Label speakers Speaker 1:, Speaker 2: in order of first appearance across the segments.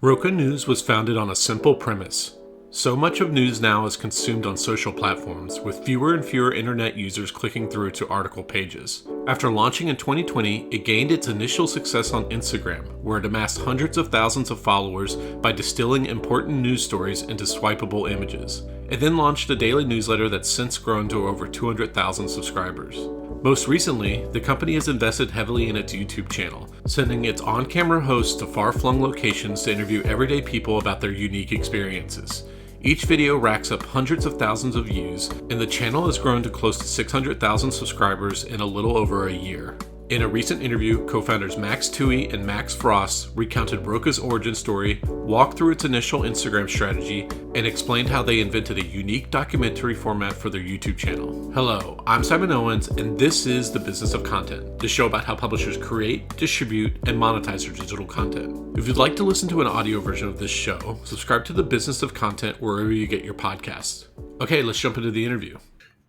Speaker 1: Roca News was founded on a simple premise. So much of news now is consumed on social platforms, with fewer and fewer internet users clicking through to article pages. After launching in 2020, it gained its initial success on Instagram, where it amassed hundreds of thousands of followers by distilling important news stories into swipeable images. It then launched a daily newsletter that's since grown to over 200,000 subscribers. Most recently, the company has invested heavily in its YouTube channel, sending its on-camera hosts to far-flung locations to interview everyday people about their unique experiences. Each video racks up hundreds of thousands of views, and the channel has grown to close to 600,000 subscribers in a little over a year. In a recent interview, co-founders Max Toohey and Max Frost recounted Roca's origin story, walked through its initial Instagram strategy, and explained how they invented a unique documentary format for their YouTube channel. Hello, I'm Simon Owens, and this is The Business of Content, the show about how publishers create, distribute, and monetize their digital content. If you'd like to listen to an audio version of this show, subscribe to The Business of Content wherever you get your podcasts. Okay, let's jump into the interview.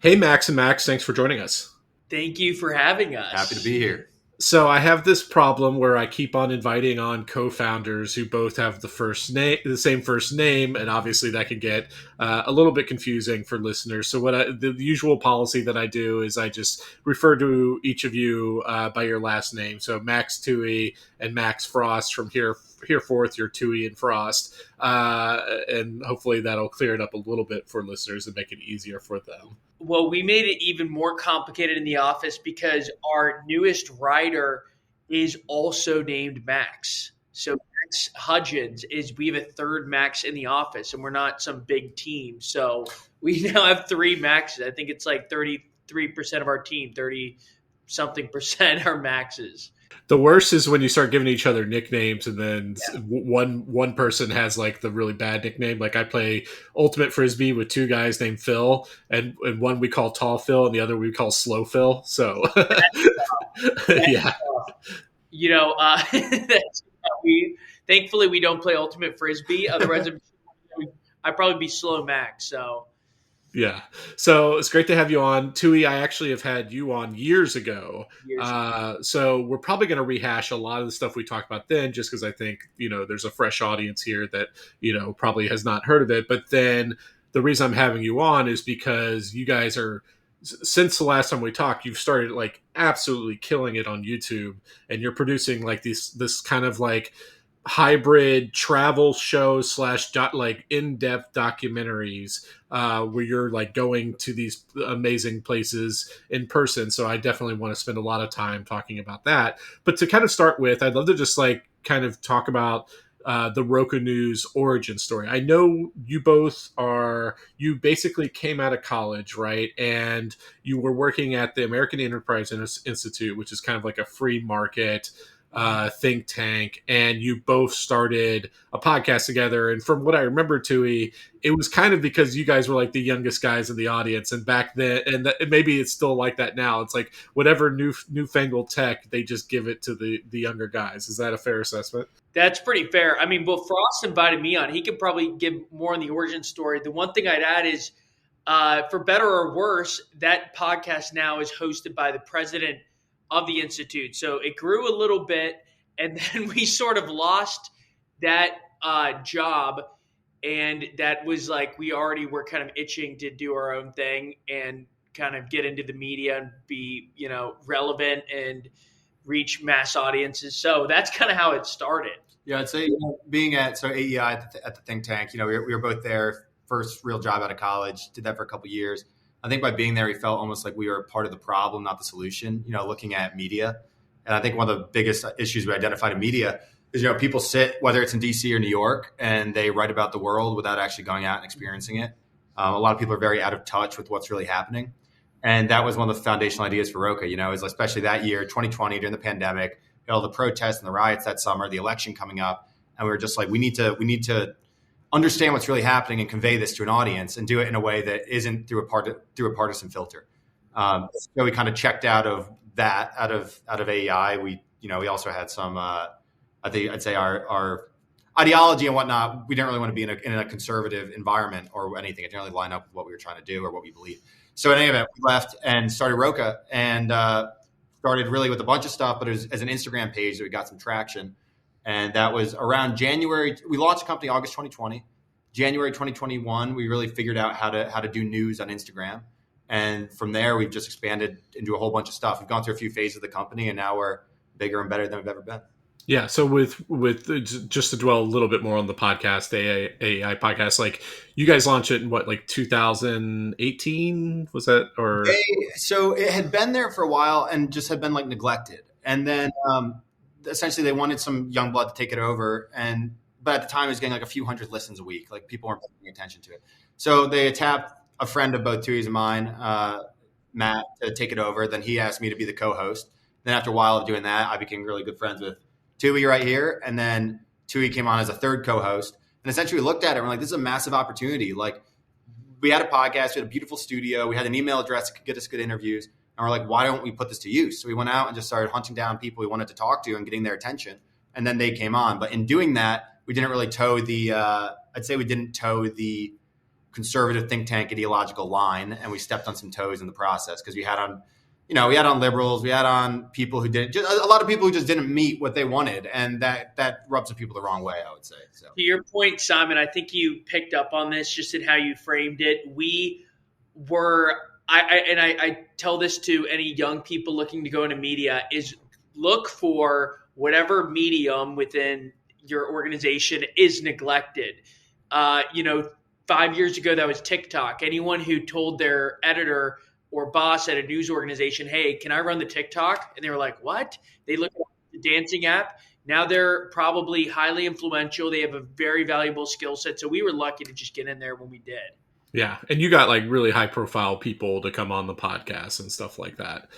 Speaker 1: Hey, Max and Max, thanks for joining us.
Speaker 2: Thank you for having us.
Speaker 3: Happy to be here.
Speaker 1: So I have this problem where I keep on inviting on co-founders who both have the same first name, and obviously that can get a little bit confusing for listeners. So the usual policy that I do is I just refer to each of you by your last name. So Max Toohey and Max Frost. From here forth, you're Toohey and Frost, and hopefully that'll clear it up a little bit for listeners and make it easier for them.
Speaker 2: Well, we made it even more complicated in the office because our newest writer is also named Max. So Max Hudgens we have a third Max in the office, and we're not some big team. So we now have three Maxes. I think it's like 33% of our team, 30-something% are Maxes.
Speaker 1: The worst is when you start giving each other nicknames, and then one person has like the really bad nickname. Like I play Ultimate Frisbee with two guys named Phil, and one we call Tall Phil, and the other we call Slow Phil. So, yeah.
Speaker 2: You know, thankfully we don't play Ultimate Frisbee. Otherwise, I'd probably be Slow Max. So.
Speaker 1: Yeah. So it's great to have you on. Toohey, I actually have had you on years ago. So we're probably going to rehash a lot of the stuff we talked about then, just because I think, there's a fresh audience here that, probably has not heard of it. But then the reason I'm having you on is because you guys are, since the last time we talked, you've started like absolutely killing it on YouTube, and you're producing like this kind of like hybrid travel shows / like in-depth documentaries where you're like going to these amazing places in person. So I definitely want to spend a lot of time talking about that. But to kind of start with, I'd love to just like kind of talk about the Roca News origin story. I know you basically came out of college, right? And you were working at the American Enterprise Institute, which is kind of like a free market think tank, and you both started a podcast together. And from what I remember, Toohey, it was kind of because you guys were like the youngest guys in the audience, and back then, and maybe it's still like that now. It's like whatever newfangled tech, they just give it to the younger guys. Is that a fair assessment?
Speaker 2: That's pretty fair. I mean, well, Frost invited me on. He could probably give more on the origin story. The one thing I'd add is, for better or worse, that podcast now is hosted by the president of the Institute. So it grew a little bit, and then we sort of lost that job. And that was like, we already were kind of itching to do our own thing and kind of get into the media and be, relevant and reach mass audiences. So that's kind of how it started.
Speaker 3: Yeah, I'd say being at AEI at the think tank, we were both there, first real job out of college, did that for a couple of years. I think by being there, we felt almost like we were part of the problem, not the solution, looking at media. And I think one of the biggest issues we identified in media is, people sit, whether it's in DC or New York, and they write about the world without actually going out and experiencing it. A lot of people are very out of touch with what's really happening. And that was one of the foundational ideas for Roca, is especially that year, 2020, during the pandemic, all the protests and the riots that summer, the election coming up. And we were just like, we need to understand what's really happening and convey this to an audience, and do it in a way that isn't through a partisan filter. So we kind of checked out of that, out of AEI. We also had some, I'd say our ideology and whatnot. We didn't really want to be in a conservative environment or anything. It didn't really line up with what we were trying to do or what we believe. So in any event, we left and started Roca, and started really with a bunch of stuff, but it was as an Instagram page that we got some traction. And that was around January. We launched the company August 2020. January 2021, we really figured out how to do news on Instagram. And from there, we've just expanded into a whole bunch of stuff. We've gone through a few phases of the company, and now we're bigger and better than we've ever been.
Speaker 1: Yeah. So with just to dwell a little bit more on the podcast, AI podcast, like you guys launched it in what, like 2018 was that, or?
Speaker 3: So it had been there for a while and just had been like neglected. And then essentially they wanted some young blood to take it over. But at the time it was getting like a few hundred listens a week. Like people weren't paying attention to it. So they tapped a friend of both Tui's and mine, Matt, to take it over. Then he asked me to be the co-host. Then after a while of doing that, I became really good friends with Tui right here. And then Tui came on as a third co-host. And essentially we looked at it and we're like, this is a massive opportunity. Like we had a podcast, we had a beautiful studio, we had an email address that could get us good interviews. And we're like, why don't we put this to use? So we went out and just started hunting down people we wanted to talk to and getting their attention. And then they came on. But in doing that, we didn't really toe the conservative think tank ideological line. And we stepped on some toes in the process because we had on liberals, we had on people who didn't, just a lot of people who just didn't meet what they wanted. And that rubs some people the wrong way, I would say. So
Speaker 2: to your point, Simon, I think you picked up on this just in how you framed it. We were, I tell this to any young people looking to go into media, is look for whatever medium within your organization is neglected. 5 years ago, that was TikTok. Anyone who told their editor or boss at a news organization, hey, can I run the TikTok? And they were like, what? They looked at the dancing app. Now they're probably highly influential. They have a very valuable skill set. So we were lucky to just get in there when we did.
Speaker 1: Yeah. And you got like really high profile people to come on the podcast and stuff like that.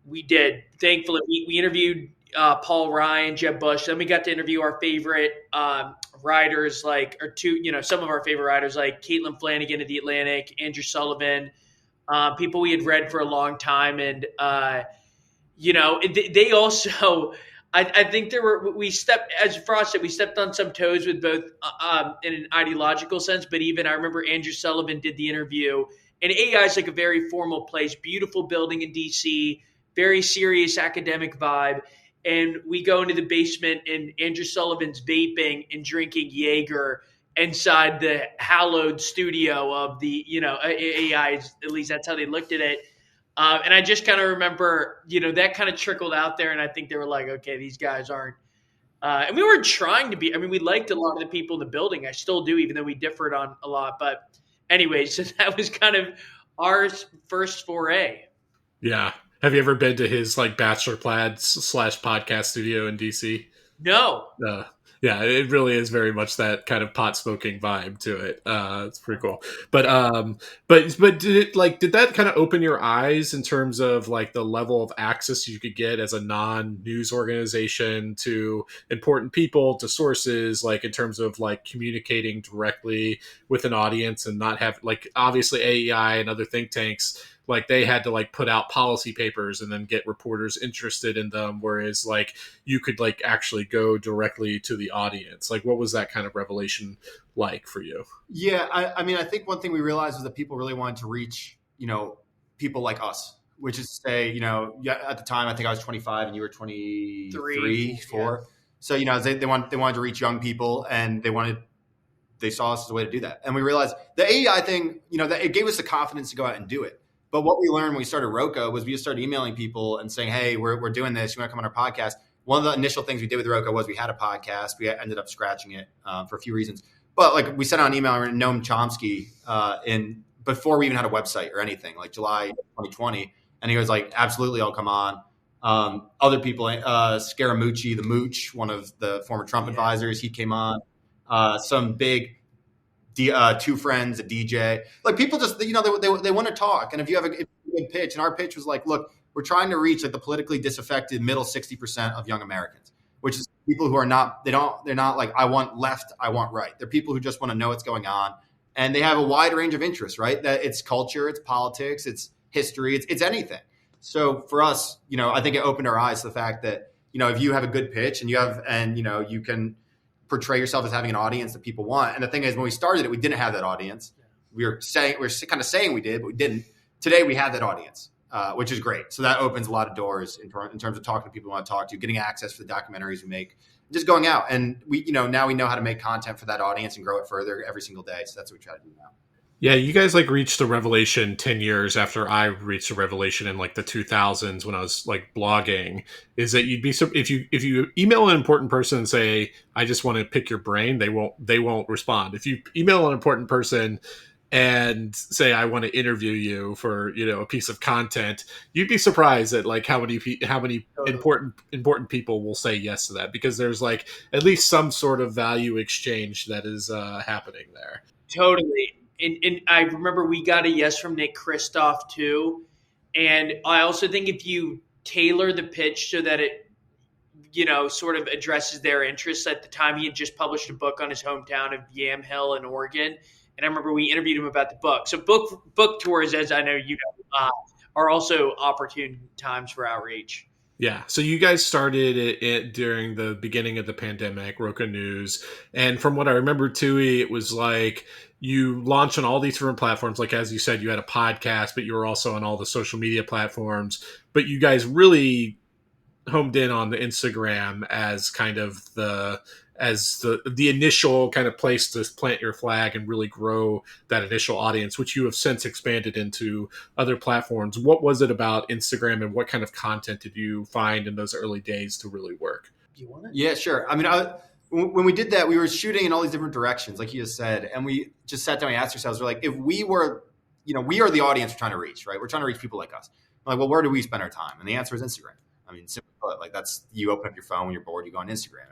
Speaker 2: We did. Thankfully, we interviewed Paul Ryan, Jeb Bush. Then we got to interview our favorite writers, some of our favorite writers like Caitlin Flanagan of The Atlantic, Andrew Sullivan, people we had read for a long time. And, they also, I think as Frost said, we stepped on some toes with both in an ideological sense, but even I remember Andrew Sullivan did the interview, and AI is like a very formal place, beautiful building in DC, very serious academic vibe. And we go into the basement and Andrew Sullivan's vaping and drinking Jaeger inside the hallowed studio of the, AI, at least that's how they looked at it. And I just kind of remember, that kind of trickled out there. And I think they were like, okay, these guys aren't. And we were trying to be, we liked a lot of the people in the building. I still do, even though we differed on a lot. But anyway, so that was kind of our first foray.
Speaker 1: Yeah. Have you ever been to his like bachelor plaid / podcast studio in DC?
Speaker 2: No.
Speaker 1: Yeah, it really is very much that kind of pot smoking vibe to it. It's pretty cool. But did that kind of open your eyes in terms of like the level of access you could get as a non-news organization to important people, to sources, like in terms of like communicating directly with an audience and not have like obviously AEI and other think tanks, like they had to like put out policy papers and then get reporters interested in them. Whereas like you could like actually go directly to the audience. Like what was that kind of revelation like for you?
Speaker 3: Yeah. I think one thing we realized was that people really wanted to reach, people like us, which is to say, at the time, I think I was 25 and you were 23, 4. Yeah. So, they wanted to reach young people and they saw us as a way to do that. And we realized the AEI thing, that it gave us the confidence to go out and do it. But what we learned when we started Roca was we just started emailing people and saying, hey, we're doing this. You want to come on our podcast? One of the initial things we did with Roca was we had a podcast. We ended up scratching it for a few reasons. But like we sent out an email to Noam Chomsky before we even had a website or anything, like July 2020. And he was like, absolutely, I'll come on. Other people, Scaramucci, the Mooch, one of the former Trump advisors, he came on. Some big two friends, a DJ, like people just, they want to talk. And if you have a good pitch, and our pitch was like, look, we're trying to reach like the politically disaffected middle 60% of young Americans, which is people who are not, they're not like, I want left, I want right. They're people who just want to know what's going on. And they have a wide range of interests, right? That it's culture, it's politics, it's history, it's anything. So for us, I think it opened our eyes to the fact that, if you have a good pitch and you can portray yourself as having an audience that people want. And the thing is, when we started it, we didn't have that audience. We were kind of saying we did, but we didn't. Today we have that audience, which is great. So that opens a lot of doors in terms of talking to people we want to talk to, getting access to the documentaries we make. just going out. And now we know how to make content for that audience and grow it further every single day. So that's what we try to do now.
Speaker 1: Yeah, you guys like reached the revelation 10 years after I reached the revelation in like the 2000s when I was like blogging, is that you'd be if you email an important person and say I just want to pick your brain, they won't respond. If you email an important person and say I want to interview you for, a piece of content, you'd be surprised at like how many important people will say yes to that, because there's like at least some sort of value exchange that is happening there.
Speaker 2: Totally. And I remember we got a yes from Nick Kristoff too. And I also think if you tailor the pitch so that it, sort of addresses their interests. At the time, he had just published a book on his hometown of Yamhill in Oregon. And I remember we interviewed him about the book. So book tours, as I know you know, are also opportune times for outreach.
Speaker 1: Yeah. So you guys started it during the beginning of the pandemic, Roca News. And from what I remember, Tui, it was like you launched on all these different platforms. Like, as you said, you had a podcast, but you were also on all the social media platforms. But you guys really homed in on the Instagram as kind of the initial kind of place to plant your flag and really grow that initial audience, which you have since expanded into other platforms. What was it about Instagram, and what kind of content did you find in those early days to really work?
Speaker 2: You want it?
Speaker 3: Yeah, sure. I mean, when we did that, we were shooting in all these different directions, like you just said, and we just sat down and asked ourselves, we're like, if we were, we are the audience we're trying to reach, right? We're trying to reach people like us. We're like, well, where do we spend our time? And the answer is Instagram. I mean, simply put, like you open up your phone when you're bored, you go on Instagram.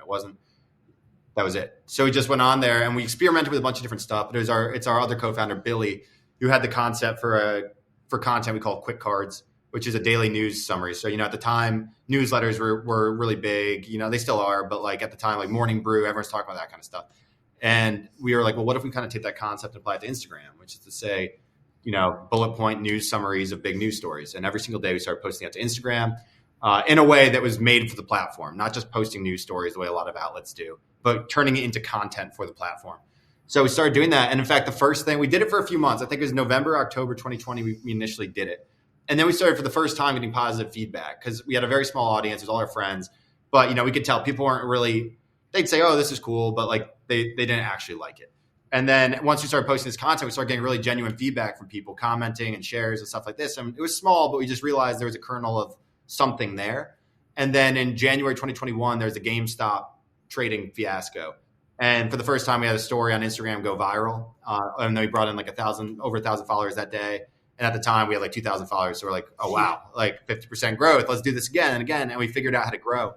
Speaker 3: That was it. So we just went on there and we experimented with a bunch of different stuff. But it's our other co-founder, Billy, who had the concept for content we call Quick Cards, which is a daily news summary. So, at the time, newsletters were really big. They still are. But like at the time, like Morning Brew, everyone's talking about that kind of stuff. And we were like, well, what if we kind of take that concept and apply it to Instagram, which is to say, bullet point news summaries of big news stories. And every single day we started posting that to Instagram in a way that was made for the platform, not just posting news stories the way a lot of outlets do, but turning it into content for the platform. So we started doing that. And in fact, the first thing, we did it for a few months. I think it was November, October 2020, we initially did it. And then we started for the first time getting positive feedback because we had a very small audience. It was all our friends. But, we could tell people weren't really, they'd say, oh, this is cool. But like they didn't actually like it. And then once we started posting this content, we started getting really genuine feedback from people commenting and shares and stuff like this. And it was small, but we just realized there was a kernel of something there. And then in January 2021, there's a GameStop trading fiasco. And for the first time, we had a story on Instagram go viral. And then we brought in like over 1,000 followers that day. And at the time, we had like 2,000 followers. So we're like, oh, wow, like 50% growth. Let's do this again and again. And we figured out how to grow.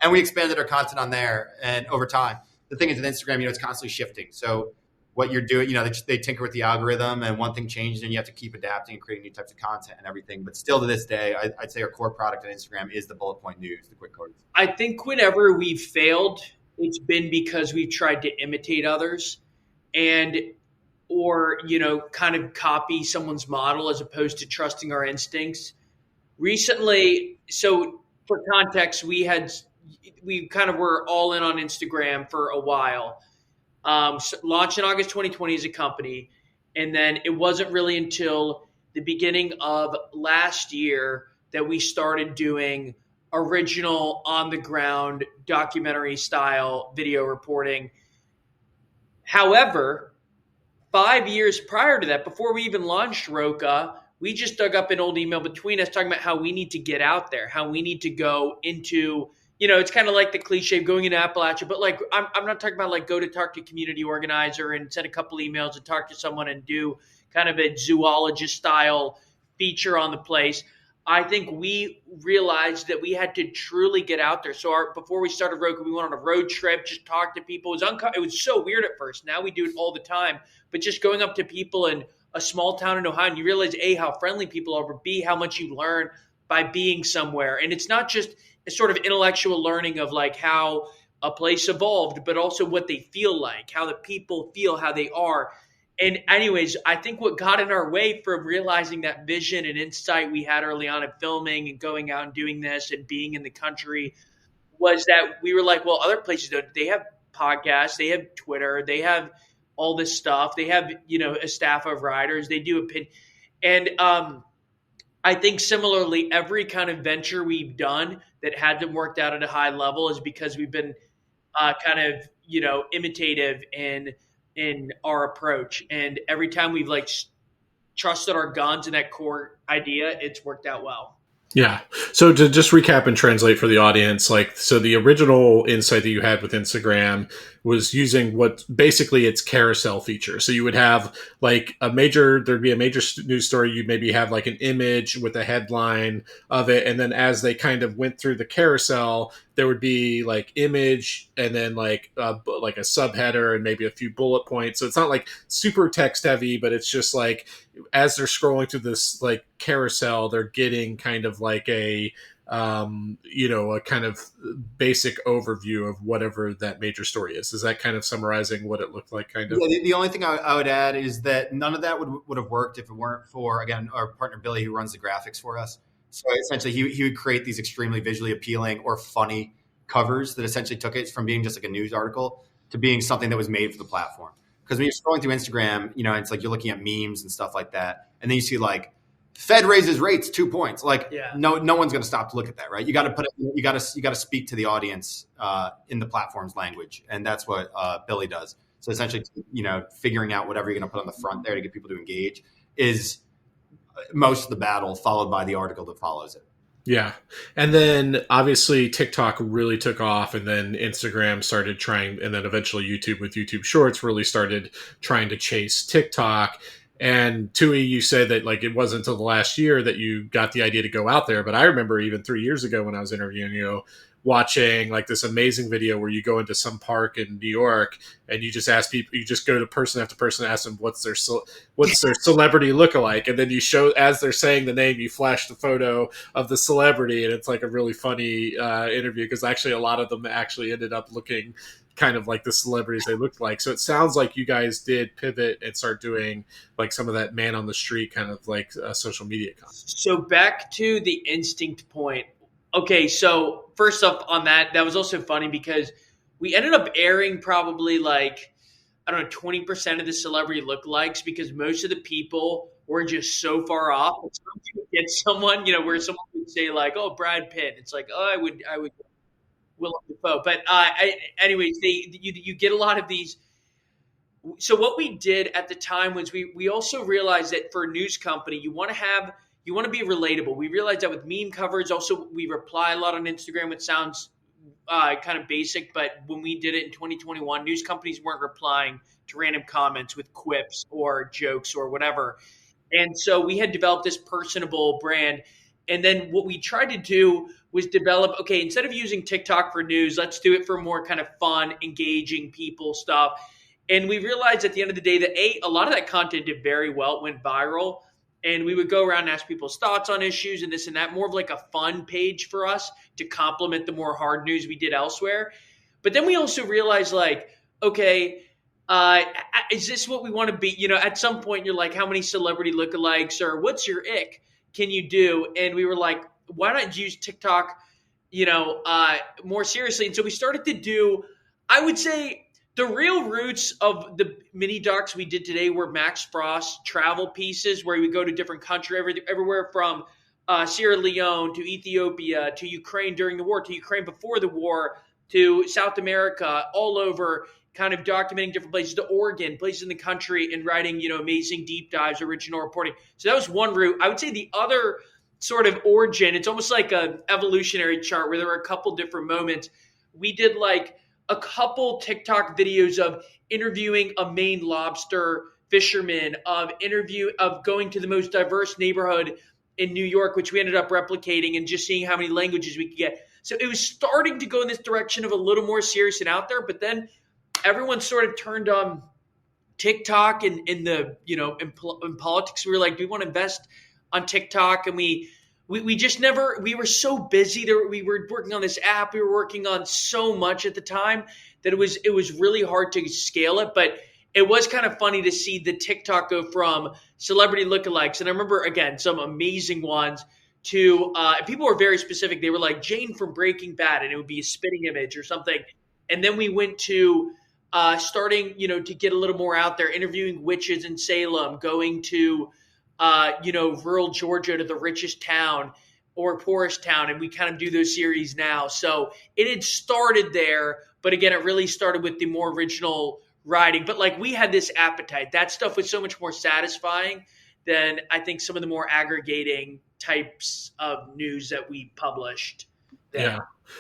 Speaker 3: And we expanded our content on there. And over time, the thing is with Instagram, it's constantly shifting. So what you're doing, they tinker with the algorithm and one thing changes and you have to keep adapting and creating new types of content and everything. But still to this day, I'd say our core product on Instagram is the bullet point news, the quick cards.
Speaker 2: I think whenever we've failed, it's been because we've tried to imitate others or kind of copy someone's model as opposed to trusting our instincts. Recently, so for context, we kind of were all in on Instagram for a while. Launched in August 2020 as a company. And then it wasn't really until the beginning of last year that we started doing original on-the-ground documentary style video reporting. However, 5 years prior to that, before we even launched Roca, we just dug up an old email between us talking about how we need to get out there, how we need to go into, it's kind of like the cliche of going into Appalachia, but like, I'm not talking about like go to talk to a community organizer and send a couple emails and talk to someone and do kind of a zoologist style feature on the place. I think we realized that we had to truly get out there. So before we started Roca, we went on a road trip, just talked to people. It was so weird at first. Now we do it all the time. But just going up to people in a small town in Ohio, and you realize, A, how friendly people are, but B, how much you learn by being somewhere. And it's not just a sort of intellectual learning of like how a place evolved, but also what they feel like, how the people feel, how they are. And anyways, I think what got in our way from realizing that vision and insight we had early on at filming and going out and doing this and being in the country was that we were like, well, other places don't. They have podcasts, they have Twitter, they have all this stuff. They have, a staff of writers. They do opinion. And I think similarly, every kind of venture we've done that hasn't worked out at a high level is because we've been kind of, imitative in our approach. And every time we've like trusted our guns and that core idea, it's worked out well.
Speaker 1: Yeah. So to just recap and translate for the audience, so the original insight that you had with Instagram was using what basically its carousel feature. So you would have there'd be a major news story. You'd maybe have like an image with a headline of it. And then as they kind of went through the carousel, there would be like image and then like a subheader and maybe a few bullet points. So it's not like super text heavy, but it's just like, as they're scrolling through this like carousel, they're getting kind of like a kind of basic overview of whatever that major story is. Is that kind of summarizing what it looked like? Kind of.
Speaker 3: Yeah, the only thing I would add is that none of that would have worked if it weren't for, again, our partner Billy, who runs the graphics for us. So essentially, he would create these extremely visually appealing or funny covers that essentially took it from being just like a news article to being something that was made for the platform. Because when you're scrolling through Instagram, it's like you're looking at memes and stuff like that, and then you see like Fed raises rates 2 points. Like, no one's going to stop to look at that, right? You got to you got to speak to the audience in the platform's language, and that's what Billy does. So essentially, figuring out whatever you're going to put on the front there to get people to engage is most of the battle, followed by the article that follows it.
Speaker 1: Yeah. And then obviously TikTok really took off, and then Instagram started trying, and then eventually YouTube with YouTube Shorts really started trying to chase TikTok. And Tui, you said that like it wasn't until the last year that you got the idea to go out there. But I remember even 3 years ago when I was interviewing you, watching like this amazing video where you go into some park in New York and you just ask people, you just go to person after person, ask them what's their celebrity lookalike, and then you show, as they're saying the name, you flash the photo of the celebrity, and it's like a really funny interview because actually a lot of them actually ended up looking kind of like the celebrities they looked like. So it sounds like you guys did pivot and start doing like some of that man on the street kind of like social media content.
Speaker 2: So back to the instinct point. Okay, so first up on that was also funny because we ended up airing probably like, 20% of the celebrity lookalikes because most of the people were just so far off. Sometimes you would get someone, where someone would say like, oh, Brad Pitt. It's like, oh, I would Willem Dafoe. But anyways, you get a lot of these. So what we did at the time was we also realized that for a news company, you want to be relatable. We realized that with meme covers, also we reply a lot on Instagram, which sounds kind of basic, but when we did it in 2021, news companies weren't replying to random comments with quips or jokes or whatever. And so we had developed this personable brand. And then what we tried to do was develop, okay, instead of using TikTok for news, let's do it for more kind of fun, engaging people stuff. And we realized at the end of the day that a lot of that content did very well. It went viral. And we would go around and ask people's thoughts on issues and this and that, more of like a fun page for us to complement the more hard news we did elsewhere. But then we also realized like, okay, is this what we want to be? At some point you're like, how many celebrity lookalikes or what's your ick can you do? And we were like, why not use TikTok, more seriously? And so we started to do, I would say, the real roots of the mini docs we did today were Max Frost travel pieces where we go to different countries, everywhere from Sierra Leone to Ethiopia to Ukraine during the war to Ukraine before the war to South America, all over, kind of documenting different places to Oregon, places in the country, and writing, amazing deep dives, original reporting. So that was one route. I would say the other sort of origin, it's almost like an evolutionary chart where there were a couple different moments. We did like a couple TikTok videos of interviewing a Maine lobster fisherman, of going to the most diverse neighborhood in New York, which we ended up replicating, and just seeing how many languages we could get. So it was starting to go in this direction of a little more serious and out there, but then everyone sort of turned on TikTok and in politics. We were like, do we want to invest on TikTok? And we just never, we were so busy there. We were working on this app. We were working on so much at the time that it was really hard to scale it. But it was kind of funny to see the TikTok go from celebrity lookalikes. And I remember, again, some amazing ones to, people were very specific. They were like Jane from Breaking Bad, and it would be a spitting image or something. And then we went to starting, to get a little more out there, interviewing witches in Salem, going to, rural Georgia to the richest town, or Poorish Town, and we kind of do those series now. So it had started there, but again, it really started with the more original writing. But like we had this appetite. That stuff was so much more satisfying than I think some of the more aggregating types of news that we published then.
Speaker 1: Yeah.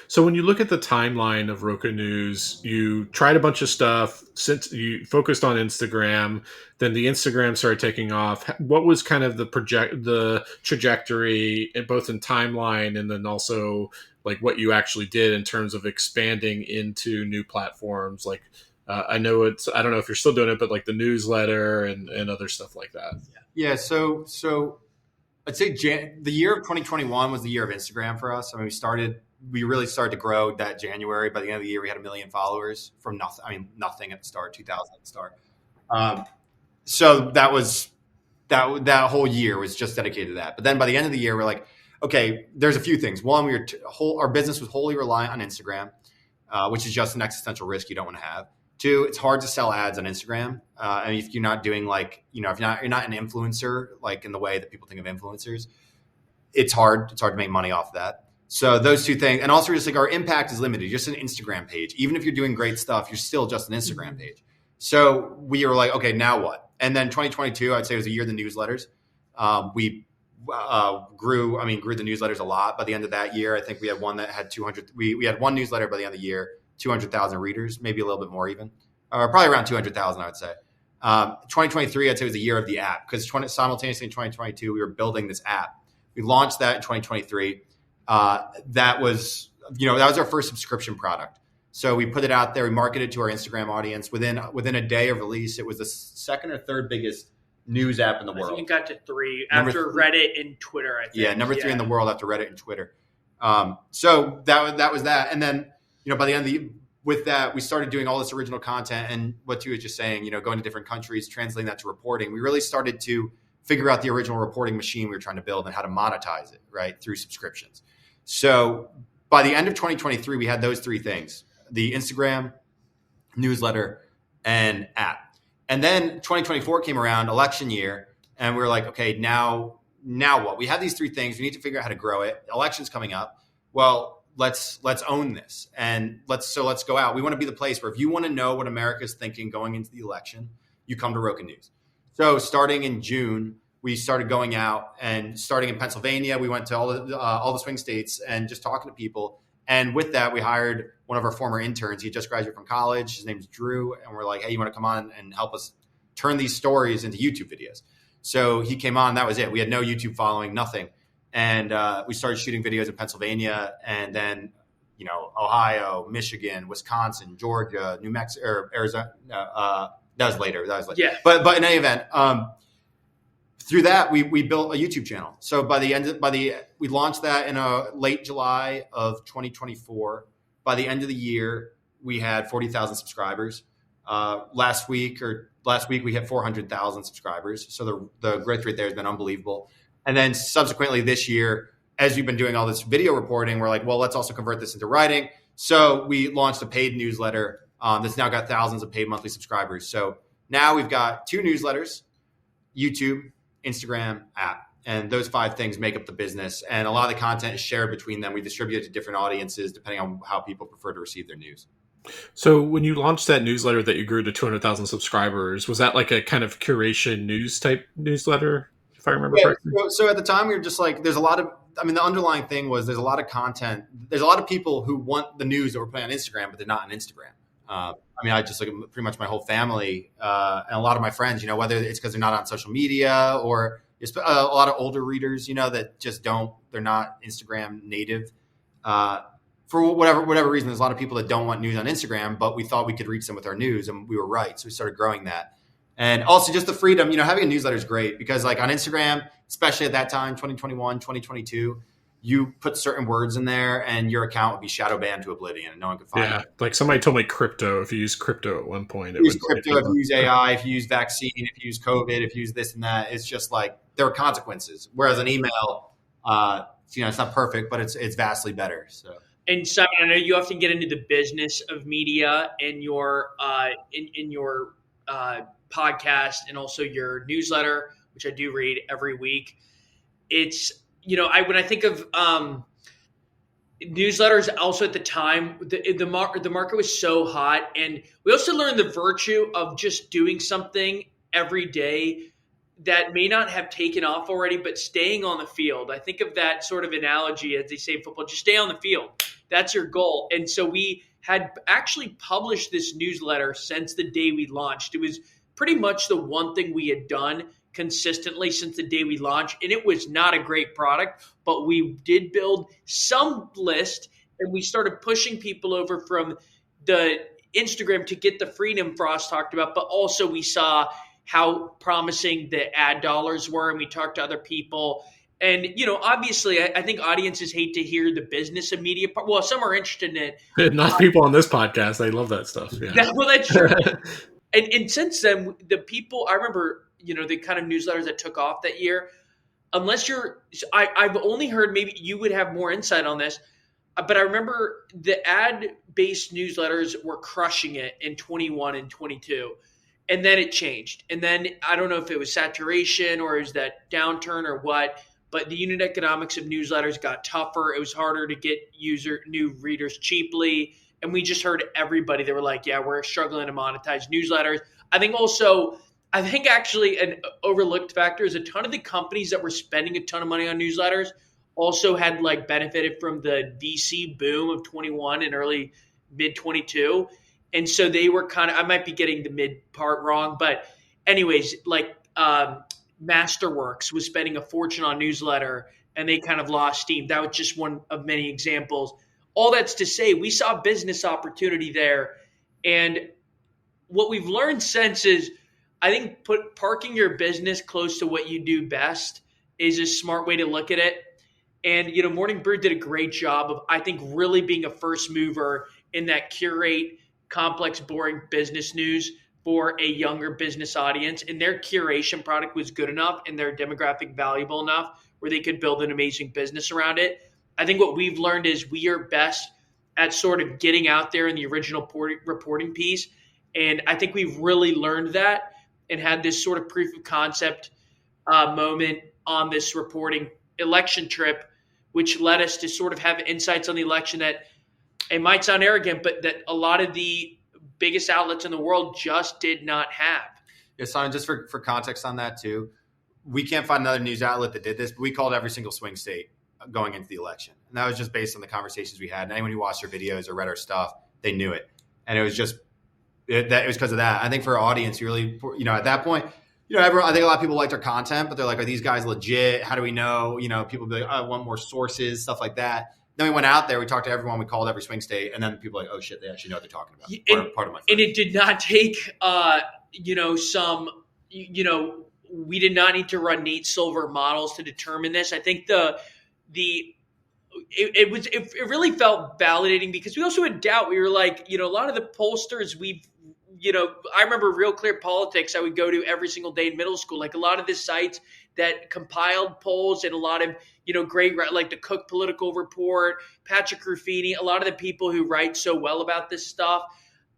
Speaker 1: So when you look at the timeline of Roka News, you tried a bunch of stuff. Since you focused on Instagram, then the Instagram started taking off. What was kind of the trajectory, both in timeline and then also like what you actually did in terms of expanding into new platforms? Like I don't know if you're still doing it, but like the newsletter and other stuff like that.
Speaker 3: Yeah. So I'd say the year of 2021 was the year of Instagram for us. I mean, we really started to grow that January. By the end of the year, we had 1 million followers from nothing. I mean, nothing at the start, 2,000 at the start. So that was that whole year was just dedicated to that. But then by the end of the year, we're like, okay, there's a few things. One, our business was wholly reliant on Instagram, which is just an existential risk you don't want to have. Two, it's hard to sell ads on Instagram. And if you're not doing if you're not an influencer, like in the way that people think of influencers, it's hard to make money off of that. So those two things. And also just like our impact is limited, just an Instagram page. Even if you're doing great stuff, you're still just an Instagram page. So we were like, okay, now what? And then 2022, I'd say was the year of the newsletters. We grew the newsletters a lot. By the end of that year, I think we had one that had 200. We had one newsletter by the end of the year, 200,000 readers, maybe a little bit more even, or probably around 200,000, I would say. 2023, I'd say was the year of the app because simultaneously in 2022, we were building this app. We launched that in 2023. That was our first subscription product. So we put it out there. We marketed it to our Instagram audience. Within a day of release, it was the second or third biggest news app in the world.
Speaker 2: I think it got to 3 after Reddit and Twitter, I think.
Speaker 3: Yeah, number 3 in the world after Reddit and Twitter. So that was that. And then, by the end with that, we started doing all this original content. And what you were just saying, going to different countries, translating that to reporting. We really started to figure out the original reporting machine we were trying to build and how to monetize it, right, through subscriptions. So by the end of 2023, we had those 3 things: the Instagram, newsletter, and app. And then 2024 came around, election year, and we were like, okay, now what? We have these 3 things. We need to figure out how to grow it. Election's coming up. Well, let's own this, and let's go out. We want to be the place where if you want to know what America's thinking going into the election, you come to Roka News. So starting in June, we started going out, and starting in Pennsylvania, we went to all the swing states and just talking to people. And with that, we hired one of our former interns. He just graduated from college. His name's Drew. And we're like, hey, you want to come on and help us turn these stories into YouTube videos? So he came on. That was it. We had no YouTube following, nothing. And we started shooting videos in Pennsylvania, and then, Ohio, Michigan, Wisconsin, Georgia, New Mexico, or Arizona. That was later.
Speaker 2: Yeah.
Speaker 3: But in any event, through that, we built a YouTube channel. So we launched that in late July of 2024. By the end of the year, we had 40,000 subscribers. Last week we hit 400,000 subscribers. So the growth rate there has been unbelievable. And then subsequently this year, as we've been doing all this video reporting, we're like, well, let's also convert this into writing. So we launched a paid newsletter that's now got thousands of paid monthly subscribers. So now we've got 2 newsletters, YouTube, Instagram, app, and those 5 things make up the business. And a lot of the content is shared between them. We distribute it to different audiences depending on how people prefer to receive their news.
Speaker 1: So when you launched that newsletter that you grew to 200,000 subscribers, was that like a kind of curation news type newsletter, if I remember correctly?
Speaker 3: So at the time we were just like, the underlying thing was there's a lot of content. There's a lot of people who want the news that we're putting on Instagram, but they're not on Instagram. I just look at pretty much my whole family and a lot of my friends, whether it's because they're not on social media or a lot of older readers, that just they're not Instagram native. For whatever reason, there's a lot of people that don't want news on Instagram, but we thought we could reach them with our news, and we were right. So we started growing that. And also just the freedom, having a newsletter is great because like on Instagram, especially at that time, 2021, 2022, you put certain words in there and your account would be shadow banned to oblivion and no one could find it.
Speaker 1: Yeah, like somebody told me crypto. If you use crypto at one point,
Speaker 3: if you use AI, if you use vaccine, if you use COVID, if you use this and that, it's just like there are consequences. Whereas an email, it's not perfect, but it's vastly better. So.
Speaker 2: And Simon, I know you often get into the business of media in your in your podcast and also your newsletter, which I do read every week. It's when I think of newsletters, also at the time, the market was so hot, and we also learned the virtue of just doing something every day that may not have taken off already, but staying on the field. I think of that sort of analogy, as they say in football, just stay on the field. That's your goal. And so we had actually published this newsletter since the day we launched. It was pretty much the one thing we had done consistently since the day we launched. And it was not a great product, but we did build some list, and we started pushing people over from the Instagram to get the freedom Frost talked about. But also we saw how promising the ad dollars were, and we talked to other people. And, obviously, I think audiences hate to hear the business and media part. Well, some are interested in it.
Speaker 1: Not people on this podcast. They love that stuff. Yeah.
Speaker 2: Well, that's true. and since then, the people, I remember, the kind of newsletters that took off that year, unless I've only heard, maybe you would have more insight on this, but I remember the ad-based newsletters were crushing it in 21 and 22. And then it changed. And then I don't know if it was saturation or is that downturn or what, but the unit economics of newsletters got tougher. It was harder to get new readers cheaply. And we just heard everybody, they were like, yeah, we're struggling to monetize newsletters. I think actually an overlooked factor is a ton of the companies that were spending a ton of money on newsletters also had benefited from the VC boom of 21 and early mid 22. And so they were I might be getting the mid part wrong, but anyways, Masterworks was spending a fortune on newsletter, and they kind of lost steam. That was just one of many examples. All that's to say, we saw business opportunity there. And what we've learned since is, I think parking your business close to what you do best is a smart way to look at it. And, Morning Brew did a great job of, I think, really being a first mover in that curate complex, boring business news for a younger business audience. And their curation product was good enough and their demographic valuable enough where they could build an amazing business around it. I think what we've learned is we are best at sort of getting out there in the original reporting piece. And I think we've really learned that and had this sort of proof of concept moment on this reporting election trip, which led us to sort of have insights on the election that, it might sound arrogant, but that a lot of the biggest outlets in the world just did not have.
Speaker 3: Yeah, Simon, just for context on that too, we can't find another news outlet that did this, but we called every single swing state going into the election. And that was just based on the conversations we had. And anyone who watched our videos or read our stuff, they knew it. And it was just, it was because of that. I think for our audience, really, at that point, I think a lot of people liked our content, but they're like, are these guys legit? How do we know? People be like, I want more sources, stuff like that. Then we went out there, we talked to everyone, we called every swing state, and then people were like, oh shit, they actually know what they're talking about. Part of my friends.
Speaker 2: And it did not take, we did not need to run Nate Silver models to determine this. I think it really felt validating because we also had doubt. We were like, a lot of the pollsters I remember Real Clear Politics I would go to every single day in middle school. Like a lot of the sites that compiled polls and a lot of, great, like the Cook Political Report, Patrick Ruffini, a lot of the people who write so well about this stuff,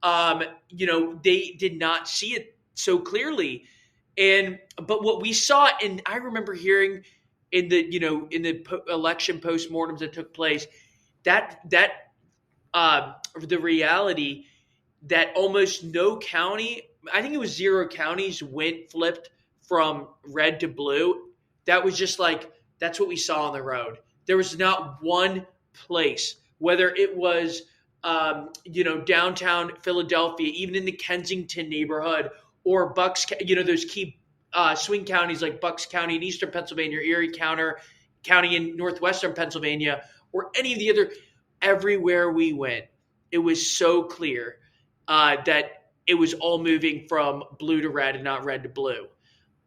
Speaker 2: they did not see it so clearly. But what we saw, and I remember hearing in the election postmortems that took place, that the reality that almost no county, I think it was 0 counties, flipped from red to blue. That was just that's what we saw on the road. There was not one place, whether it was, downtown Philadelphia, even in the Kensington neighborhood, or Bucks, those key swing counties like Bucks County in eastern Pennsylvania, Erie County in northwestern Pennsylvania, or any of the other, everywhere we went, it was so clear that it was all moving from blue to red and not red to blue.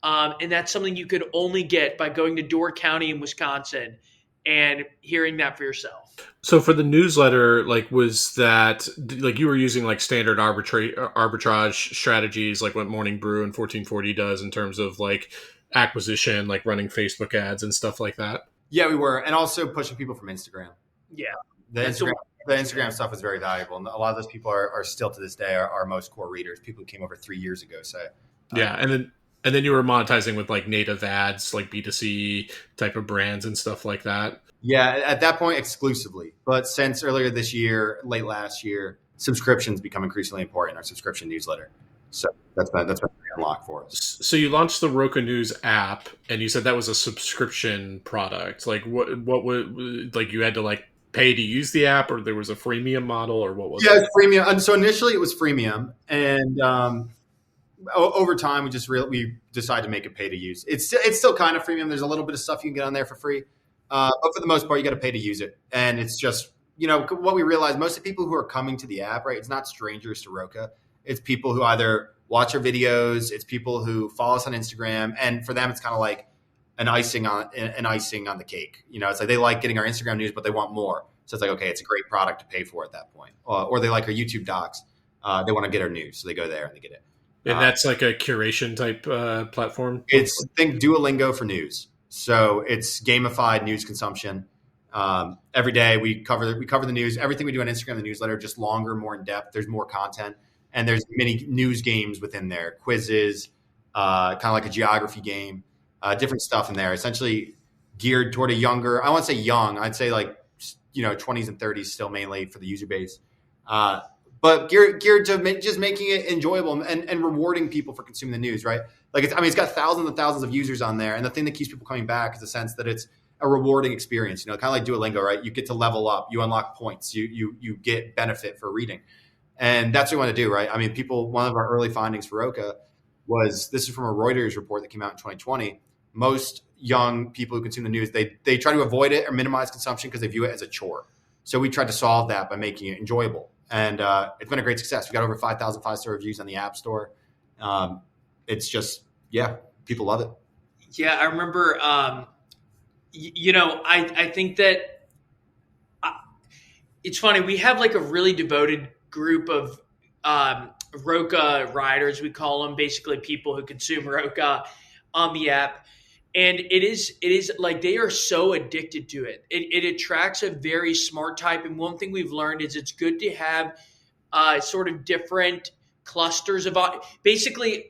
Speaker 2: And that's something you could only get by going to Door County in Wisconsin and hearing that for yourself.
Speaker 1: So for the newsletter, was that you were using standard arbitrage strategies, like what Morning Brew and 1440 does in terms of acquisition, running Facebook ads and stuff like that?
Speaker 3: Yeah, we were. And also pushing people from Instagram.
Speaker 2: Yeah.
Speaker 3: The Instagram stuff is very valuable. And a lot of those people are still to this day our most core readers, people who came over 3 years ago. So
Speaker 1: yeah. And then And then you were monetizing with like native ads, like B2C type of brands and stuff like that.
Speaker 3: Yeah, at that point exclusively. But since earlier this year, late last year, subscriptions become increasingly important in our subscription newsletter. So that's been a unlock for us.
Speaker 1: So you launched the Roku News app, and you said that was a subscription product. Like what would like you had to like pay to use the app, or there was a freemium model, or what was
Speaker 3: Yeah,
Speaker 1: it?
Speaker 3: it's freemium. And so initially it was freemium, and over time we decided to make it pay to use. It's still kind of freemium. There's a little bit of stuff you can get on there for free, but for the most part, you got to pay to use it. And it's just what we realized: most of the people who are coming to the app, right? It's not strangers to Roka. It's people who either watch our videos, it's people who follow us on Instagram, and for them, it's kind of like an icing on the cake. It's like they like getting our Instagram news, but they want more. So it's like, okay, it's a great product to pay for at that point. Or they like our YouTube docs. They want to get our news, so they go there and they get it.
Speaker 1: And that's like a curation type platform.
Speaker 3: It's think Duolingo for news. So it's gamified news consumption. Every day we cover the news. Everything we do on Instagram, the newsletter, just longer, more in depth. There's more content, and there's many news games within there, quizzes, kind of like a geography game, different stuff in there. Essentially geared toward a younger. I won't say young. I'd say like 20s and 30s still mainly for the user base. But geared to just making it enjoyable and rewarding people for consuming the news, right? Like it's got thousands and thousands of users on there, and the thing that keeps people coming back is the sense that it's a rewarding experience. Kind of like Duolingo, right? You get to level up, you unlock points, you get benefit for reading, and that's what we want to do, right? I mean, one of our early findings for Roka was this is from a Reuters report that came out in 2020. Most young people who consume the news, they try to avoid it or minimize consumption because they view it as a chore. So we tried to solve that by making it enjoyable. And it's been a great success. We got over 5,000 five-star reviews on the App Store. It's just, people love it.
Speaker 2: Yeah, I remember, I think that it's funny. We have like a really devoted group of Roka riders, we call them, basically people who consume Roka on the app. And it is like they are so addicted to it. It attracts a very smart type. And one thing we've learned is it's good to have sort of different clusters of basically,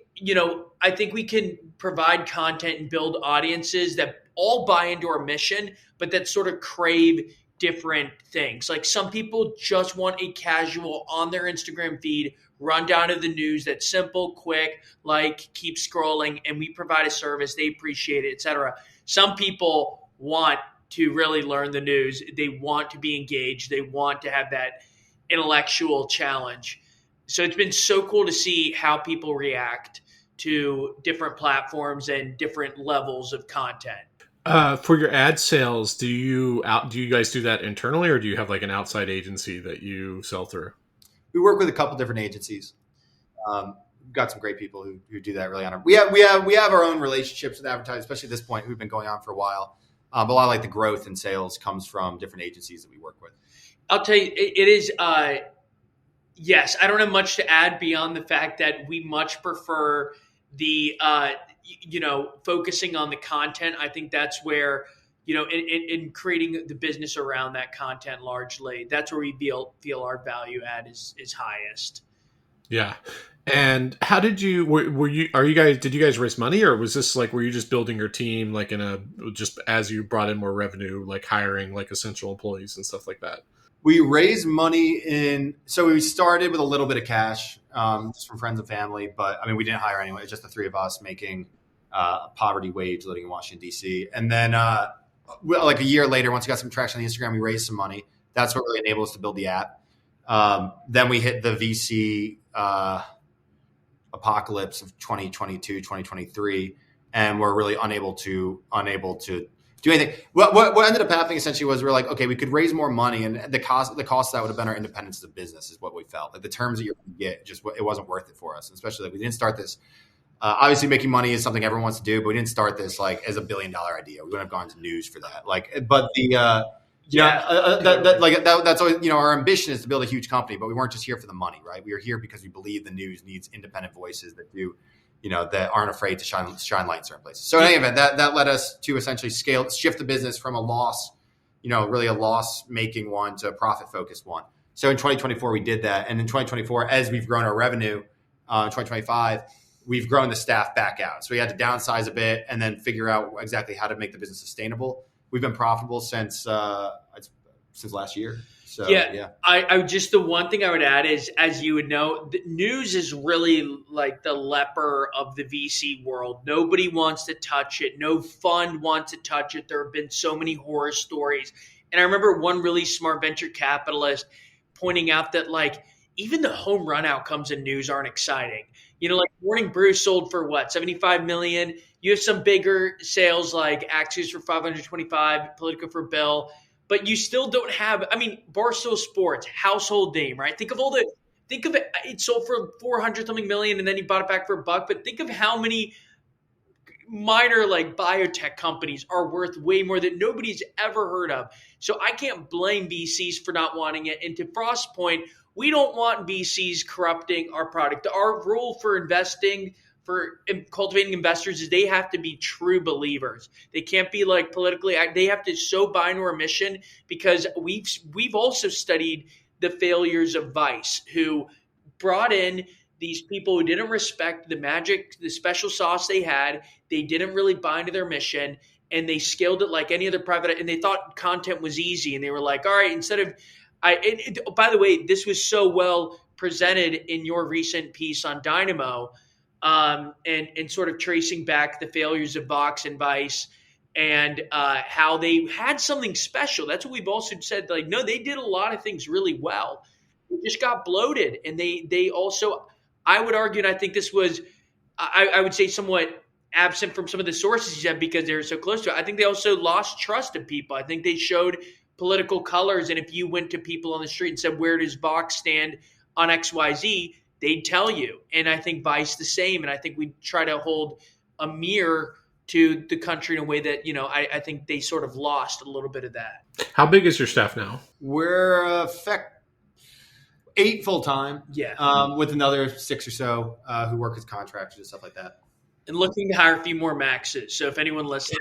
Speaker 2: I think we can provide content and build audiences that all buy into our mission, but that sort of crave different things. Like some people just want a casual on their Instagram feed rundown of the news that's simple, quick, like keep scrolling, and we provide a service, they appreciate it, etc. Some people want to really learn the news. They want to be engaged. They want to have that intellectual challenge. So it's been so cool to see how people react to different platforms and different levels of content.
Speaker 1: For your ad sales, do you guys do that internally, or do you have like an outside agency that you sell through?
Speaker 3: We work with a couple different agencies. We've got some great people who do that really on our. We have our own relationships with advertisers, especially at this point. We've been going on for a while. But a lot of like the growth in sales comes from different agencies that we work with.
Speaker 2: I'll tell you, it is. Yes, I don't have much to add beyond the fact that we much prefer the focusing on the content. I think that's where in creating the business around that content largely, that's where we feel our value add is highest.
Speaker 1: Yeah. And how did you did you guys raise money, or was this like, were you just building your team like just as you brought in more revenue, like hiring like essential employees and stuff like that?
Speaker 3: We raised money so we started with a little bit of cash, just from friends and family, but I mean, we didn't hire anyone. It's just the three of us making poverty wage living in Washington, DC. And then like a year later, once we got some traction on Instagram, we raised some money. That's what really enabled us to build the app. Then we hit the VC apocalypse of 2022, 2023, and we're really unable to do anything. What ended up happening essentially was we're like, okay, we could raise more money, and the cost of that would have been our independence as a business is what we felt. Like the terms that you're going to get, it wasn't worth it for us, especially like we didn't start this. Obviously, making money is something everyone wants to do, but we didn't start this like as $1 billion idea. We wouldn't have gone to news for that. Like, but that's always, our ambition is to build a huge company, but we weren't just here for the money, right? We were here because we believe the news needs independent voices that do, that aren't afraid to shine light in certain places. So in any event, that led us to essentially shift the business from a loss, really a loss-making one to a profit-focused one. So in 2024, we did that. And in 2024, as we've grown our revenue, in 2025, we've grown the staff back out. So we had to downsize a bit and then figure out exactly how to make the business sustainable. We've been profitable since last year. So, yeah.
Speaker 2: I just, the one thing I would add is, as you would know, the news is really like the leper of the VC world. Nobody wants to touch it. No fund wants to touch it. There have been so many horror stories. And I remember one really smart venture capitalist pointing out that like even the home run outcomes in news aren't exciting. Like Morning Brew sold for what, 75 million. You have some bigger sales like Axios for 525, Politico for Bill. But you still don't have, Barstool Sports, household name, right? Think of it sold for 400 something million and then he bought it back for $1. But think of how many minor like biotech companies are worth way more that nobody's ever heard of. So I can't blame VCs for not wanting it. And to Frost's point, we don't want VCs corrupting our product. Our rule for investing, for cultivating investors, is they have to be true believers. They can't be like politically, they have to so buy into our mission, because we've also studied the failures of Vice, who brought in these people who didn't respect the special sauce they had. They didn't really buy into their mission, and they scaled it like any other private, and they thought content was easy. And they were like, all right, by the way, this was so well presented in your recent piece on Dynamo, and sort of tracing back the failures of Vox and Vice, and how they had something special. That's what we've also said. Like, no, they did a lot of things really well. They just got bloated. And they also, I would argue, and I think this was, I would say, somewhat absent from some of the sources you said because they were so close to it. I think they also lost trust in people. I think they showed political colors. And if you went to people on the street and said, where does Vox stand on XYZ, they'd tell you. And I think Vice the same. And I think we try to hold a mirror to the country in a way that, I think they sort of lost a little bit of that.
Speaker 1: How big is your staff now?
Speaker 3: We're 8 full-time.
Speaker 2: Yeah.
Speaker 3: With another 6 or so who work as contractors and stuff like that.
Speaker 2: And looking to hire a few more Maxes. So if anyone listening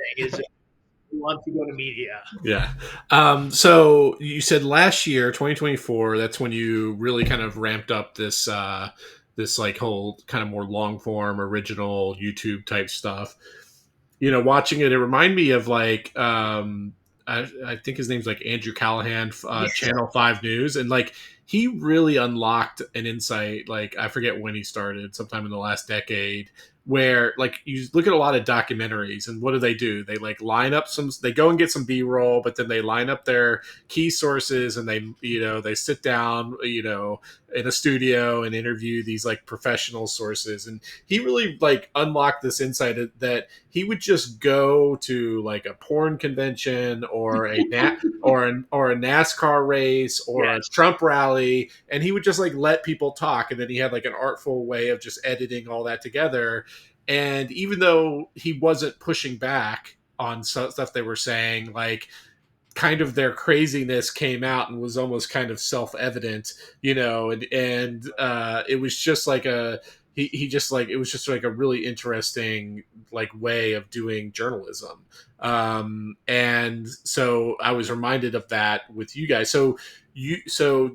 Speaker 2: wants to go to media.
Speaker 1: Yeah. So you said last year, 2024, that's when you really kind of ramped up this like whole kind of more long form, original YouTube type stuff. Watching it reminded me of like, I think his name's like Andrew Callahan, yes. Channel 5 News. And like, he really unlocked an insight. Like, I forget when he started, sometime in the last decade, where like you look at a lot of documentaries and what do? They like line up they go and get some B-roll, but then they line up their key sources and they sit down, in a studio and interview these like professional sources. And he really like unlocked this insight that he would just go to like a porn convention or a or a NASCAR race or yes. a Trump rally, and he would just like let people talk. And then he had like an artful way of just editing all that together. And even though he wasn't pushing back on stuff they were saying, like kind of their craziness came out and was almost kind of self-evident, and it was just like it was just like a really interesting like way of doing journalism. And so I was reminded of that with you guys. So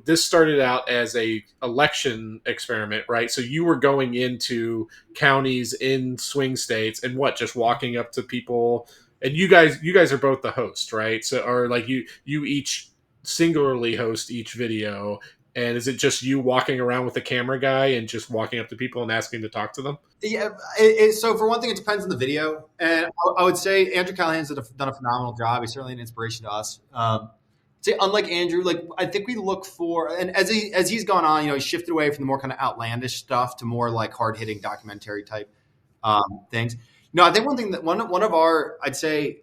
Speaker 1: this started out as a election experiment, right? So you were going into counties in swing states and just walking up to people, and you guys are both the host, right? So, or like you each singularly host each video. And is it just you walking around with the camera guy and just walking up to people and asking to talk to them?
Speaker 3: Yeah. So for one thing, it depends on the video. And I would say Andrew Callahan's done a phenomenal job. He's certainly an inspiration to us. Unlike Andrew, like I think we look for, and as he's gone on, he shifted away from the more kind of outlandish stuff to more like hard hitting documentary type things. I think one thing that one of our, I'd say,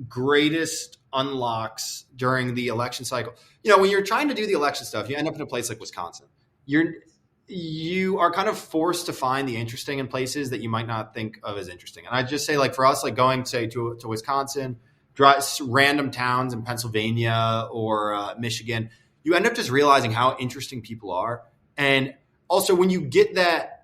Speaker 3: greatest unlocks during the election cycle, when you're trying to do the election stuff, you end up in a place like Wisconsin. You are kind of forced to find the interesting in places that you might not think of as interesting. And I'd just say, like for us, like going say to Wisconsin, random towns in Pennsylvania or Michigan, you end up just realizing how interesting people are. And also when you get that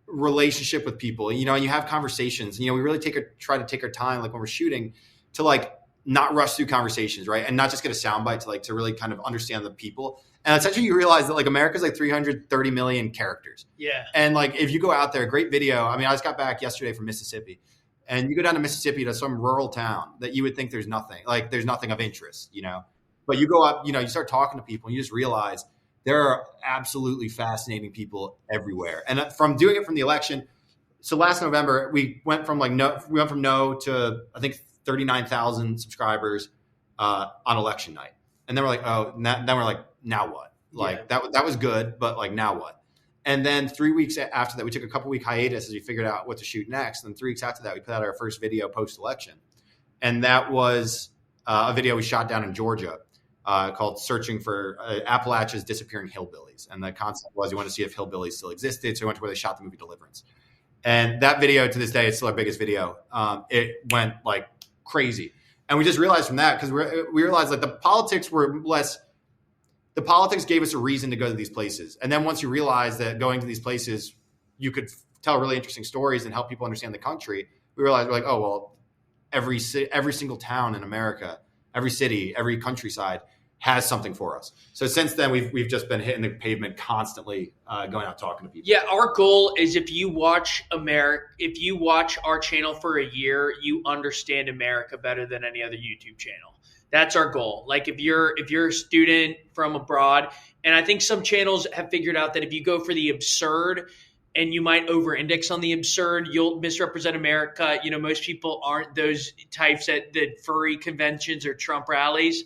Speaker 3: relationship with people, and you have conversations, we really try to take our time, like when we're shooting, to like not rush through conversations, right? And not just get a soundbite to really kind of understand the people. And essentially you realize that like America's like 330 million characters.
Speaker 2: Yeah.
Speaker 3: And like, if you go out there, great video. I mean, I just got back yesterday from Mississippi, and you go down to Mississippi to some rural town that you would think there's nothing of interest, but you go up, you start talking to people and you just realize there are absolutely fascinating people everywhere. And from doing it from the election, so last November, we went from no to I think 39,000 subscribers on election night. And then we're like, then we're like, now what? Like that was good, but like now what? And then 3 weeks after that, we took a couple week hiatus as we figured out what to shoot next. And 3 weeks after that, we put out our first video post-election. And that was a video we shot down in Georgia called Searching for Appalachia's Disappearing Hillbillies. And the concept was we wanted to see if hillbillies still existed. So we went to where they shot the movie Deliverance. And that video to this day is still our biggest video. It went like crazy. And we just realized from that, because we realized like the politics gave us a reason to go to these places. And then once you realize that going to these places, you could tell really interesting stories and help people understand the country, we realized we're like, oh, well, every single town in America, every city, every countryside has something for us. So since then, we've just been hitting the pavement constantly, going out talking to people.
Speaker 2: Yeah, our goal is if you watch our channel for a year, you understand America better than any other YouTube channel. That's our goal. Like if you're a student from abroad, and I think some channels have figured out that if you go for the absurd and you might over-index on the absurd, you'll misrepresent America. Most people aren't those types at the furry conventions or Trump rallies.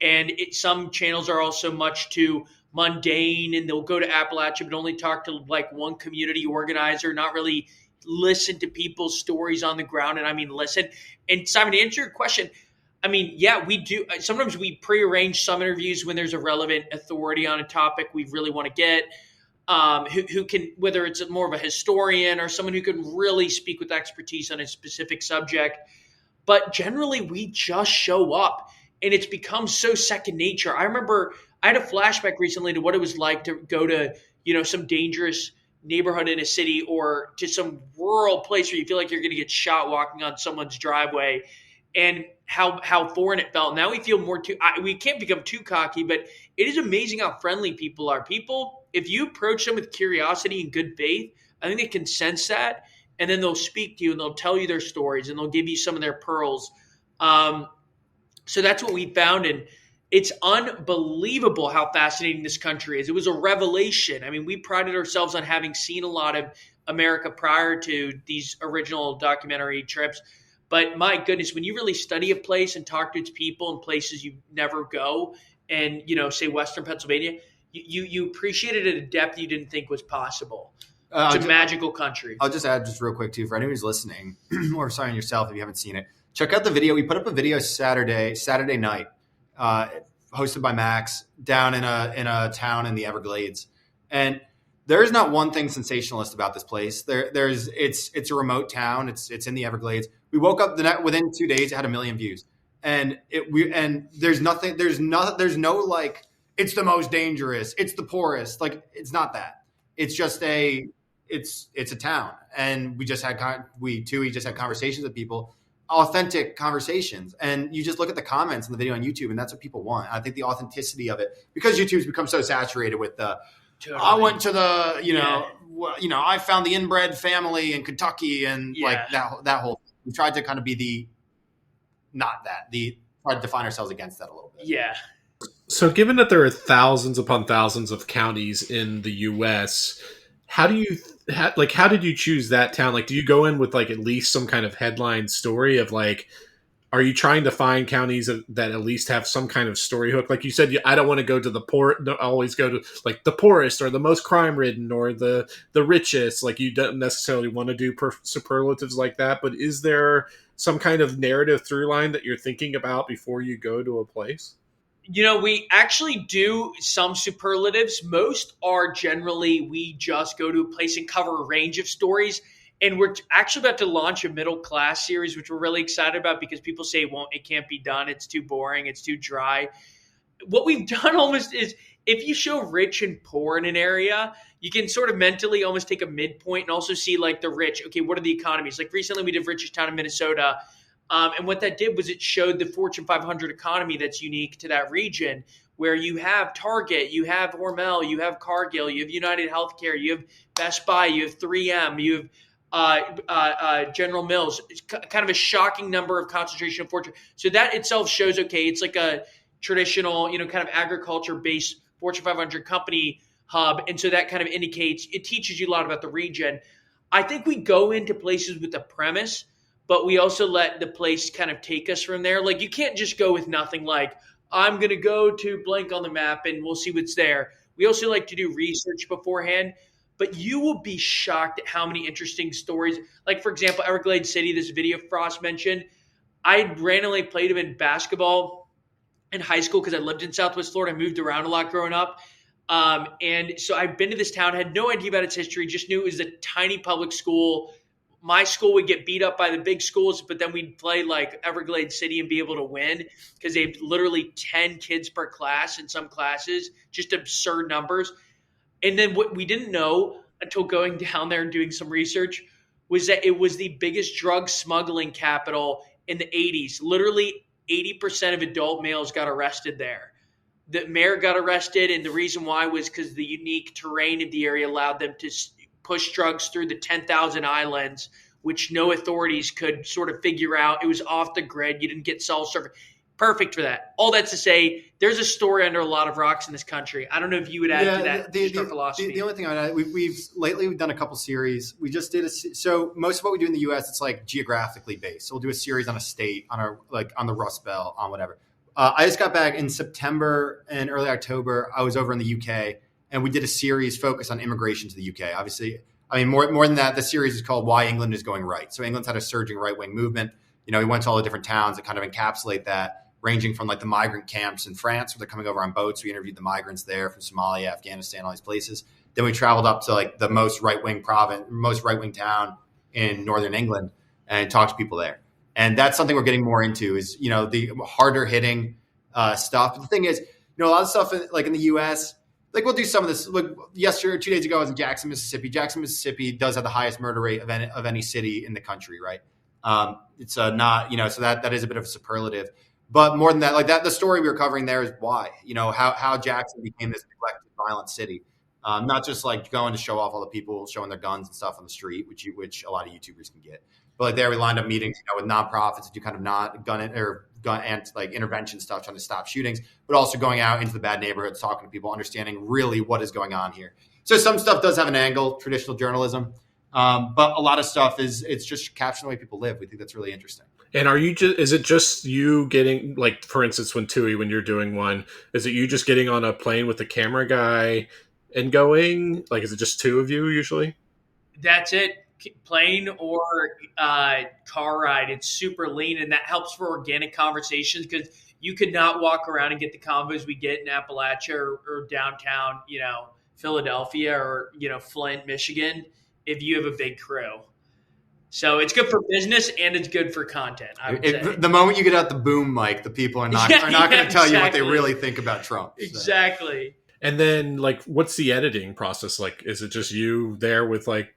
Speaker 2: And some channels are also much too mundane, and they'll go to Appalachia but only talk to like one community organizer, not really listen to people's stories on the ground. And I mean, listen. And Simon, to answer your question, I mean, yeah, we do. Sometimes we prearrange some interviews when there's a relevant authority on a topic we really want to get, who can, whether it's more of a historian or someone who can really speak with expertise on a specific subject. But generally, we just show up, and it's become so second nature. I remember I had a flashback recently to what it was like to go to, some dangerous neighborhood in a city or to some rural place where you feel like you're going to get shot walking on someone's driveway, and how foreign it felt. Now we feel we can't become too cocky, but it is amazing how friendly people are. People, if you approach them with curiosity and good faith, I think they can sense that, and then they'll speak to you and they'll tell you their stories and they'll give you some of their pearls. So that's what we found, and it's unbelievable how fascinating this country is. It was a revelation. I mean, we prided ourselves on having seen a lot of America prior to these original documentary trips. But my goodness, when you really study a place and talk to its people in places you never go, and say Western Pennsylvania, you appreciate it at a depth you didn't think was possible. It's a magical country.
Speaker 3: I'll just add just real quick too, for anyone who's listening, or sorry yourself if you haven't seen it, check out the video. We put up a video Saturday night, hosted by Max down in a town in the Everglades, and there's not one thing sensationalist about this place. It's a remote town. It's in the Everglades. We woke up within 2 days, it had 1 million views, and there's no like it's the most dangerous, it's the poorest. Like it's not that. It's just it's a town, and we just had conversations with people, authentic conversations, and you just look at the comments in the video on YouTube, and that's what people want. I think the authenticity of it, because YouTube's become so saturated with the. Totally. I went to the, I found the inbred family in Kentucky, and like that whole. We tried to kind of be tried to define ourselves against that a little bit.
Speaker 2: Yeah.
Speaker 1: So given that there are thousands upon thousands of counties in the U.S., how did you choose that town? Like, do you go in with like at least some kind of headline story of like, are you trying to find counties that at least have some kind of story hook? Like you said, I don't want to go to the poor. Always go to like the poorest or the most crime ridden or the richest. Like you don't necessarily want to do superlatives like that. But is there some kind of narrative through line that you're thinking about before you go to a place?
Speaker 2: We actually do some superlatives. Most are generally we just go to a place and cover a range of stories. And we're actually about to launch a middle class series, which we're really excited about because people say it can't be done. It's too boring. It's too dry. What we've done almost is if you show rich and poor in an area, you can sort of mentally almost take a midpoint and also see like the rich. Okay, what are the economies? Like recently we did richest town in Minnesota. And what that did was it showed the Fortune 500 economy that's unique to that region, where you have Target, you have Hormel, you have Cargill, you have United Healthcare, you have Best Buy, you have 3M, you have General Mills. It's kind of a shocking number of concentration of Fortune. So that itself shows, okay, it's like a traditional, kind of agriculture-based Fortune 500 company hub. And so that kind of indicates, it teaches you a lot about the region. I think we go into places with a premise, but we also let the place kind of take us from there. Like, you can't just go with nothing like, I'm going to go to blank on the map and we'll see what's there. We also like to do research beforehand, but you will be shocked at how many interesting stories. Like, for example, Everglades City, this video Frost mentioned, I randomly played him in basketball in high school because I lived in Southwest Florida. I moved around a lot growing up. And so I've been to this town, had no idea about its history, just knew it was a tiny public school. My school would get beat up by the big schools, but then we'd play like Everglades City and be able to win because they have literally 10 kids per class in some classes, just absurd numbers. And then what we didn't know until going down there and doing some research was that it was the biggest drug smuggling capital in the 80s. Literally 80% of adult males got arrested there. The mayor got arrested, and the reason why was because the unique terrain of the area allowed them to push drugs through the 10,000 islands, which no authorities could sort of figure out. It was off the grid. You didn't get cell service. Perfect for that. All that's to say, there's a story under a lot of rocks in this country. I don't know if you would add to that philosophy.
Speaker 3: The only thing I would add, we've done a couple series. We just did so most of what we do in the U.S. it's like geographically based. So we'll do a series on a state, on the Rust Belt, on whatever. I just got back in September and early October. I was over in the UK, and we did a series focused on immigration to the UK. Obviously, I mean, more than that, the series is called Why England is Going Right. So England's had a surging right-wing movement. We went to all the different towns that kind of encapsulate that, ranging from like the migrant camps in France where they're coming over on boats. We interviewed the migrants there from Somalia, Afghanistan, all these places. Then we traveled up to like the most right-wing town in Northern England and talked to people there. And that's something we're getting more into is, the harder hitting stuff. But the thing is, a lot of stuff like in the US, like we'll do some of this. Look, yesterday, 2 days ago, I was in Jackson, Mississippi. Jackson, Mississippi does have the highest murder rate of any city in the country, right? It's not, so that is a bit of a superlative. But more than that, like that, the story we were covering there is why, how Jackson became this neglected, violent city. Not just like going to show off all the people showing their guns and stuff on the street, which a lot of YouTubers can get. But like there, we lined up meetings, with nonprofits that do kind of not gun and like intervention stuff, trying to stop shootings, but also going out into the bad neighborhoods, talking to people, understanding really what is going on here. So some stuff does have an angle, traditional journalism, but a lot of stuff it's just capturing the way people live. We think that's really interesting.
Speaker 1: And is it just you getting, like, for instance, when you're doing one, is it you just getting on a plane with the camera guy and going? Like, is it just two of you usually?
Speaker 2: That's it. Plane or car ride. It's super lean, and that helps for organic conversations because you could not walk around and get the combos we get in Appalachia or downtown, Philadelphia or, Flint, Michigan, if you have a big crew. So it's good for business and it's good for content. I would say.
Speaker 3: The moment you get out the boom mic, the people are not going to tell you what they really think about Trump. So.
Speaker 2: Exactly.
Speaker 1: And then, like, what's the editing process like? Is it just you there with, like,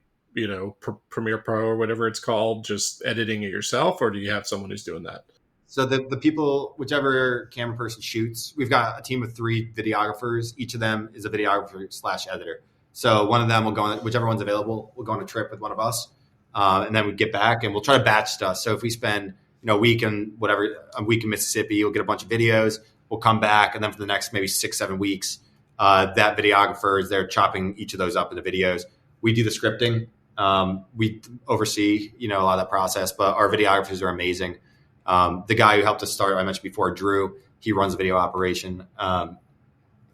Speaker 1: Premiere Pro or whatever it's called, just editing it yourself, or do you have someone who's doing that?
Speaker 3: So the people, whichever camera person shoots, we've got a team of 3 videographers. Each of them is a videographer / editor. So one of them will go on, whichever one's available, will go on a trip with one of us. And then we get back and we'll try to batch stuff. So if we spend, a week in Mississippi, we'll get a bunch of videos. We'll come back, and then for the next maybe 6-7 weeks, that videographer is there chopping each of those up into videos. We do the scripting. We oversee, a lot of that process, but our videographers are amazing. The guy who helped us start, I mentioned before, Drew, he runs the video operation.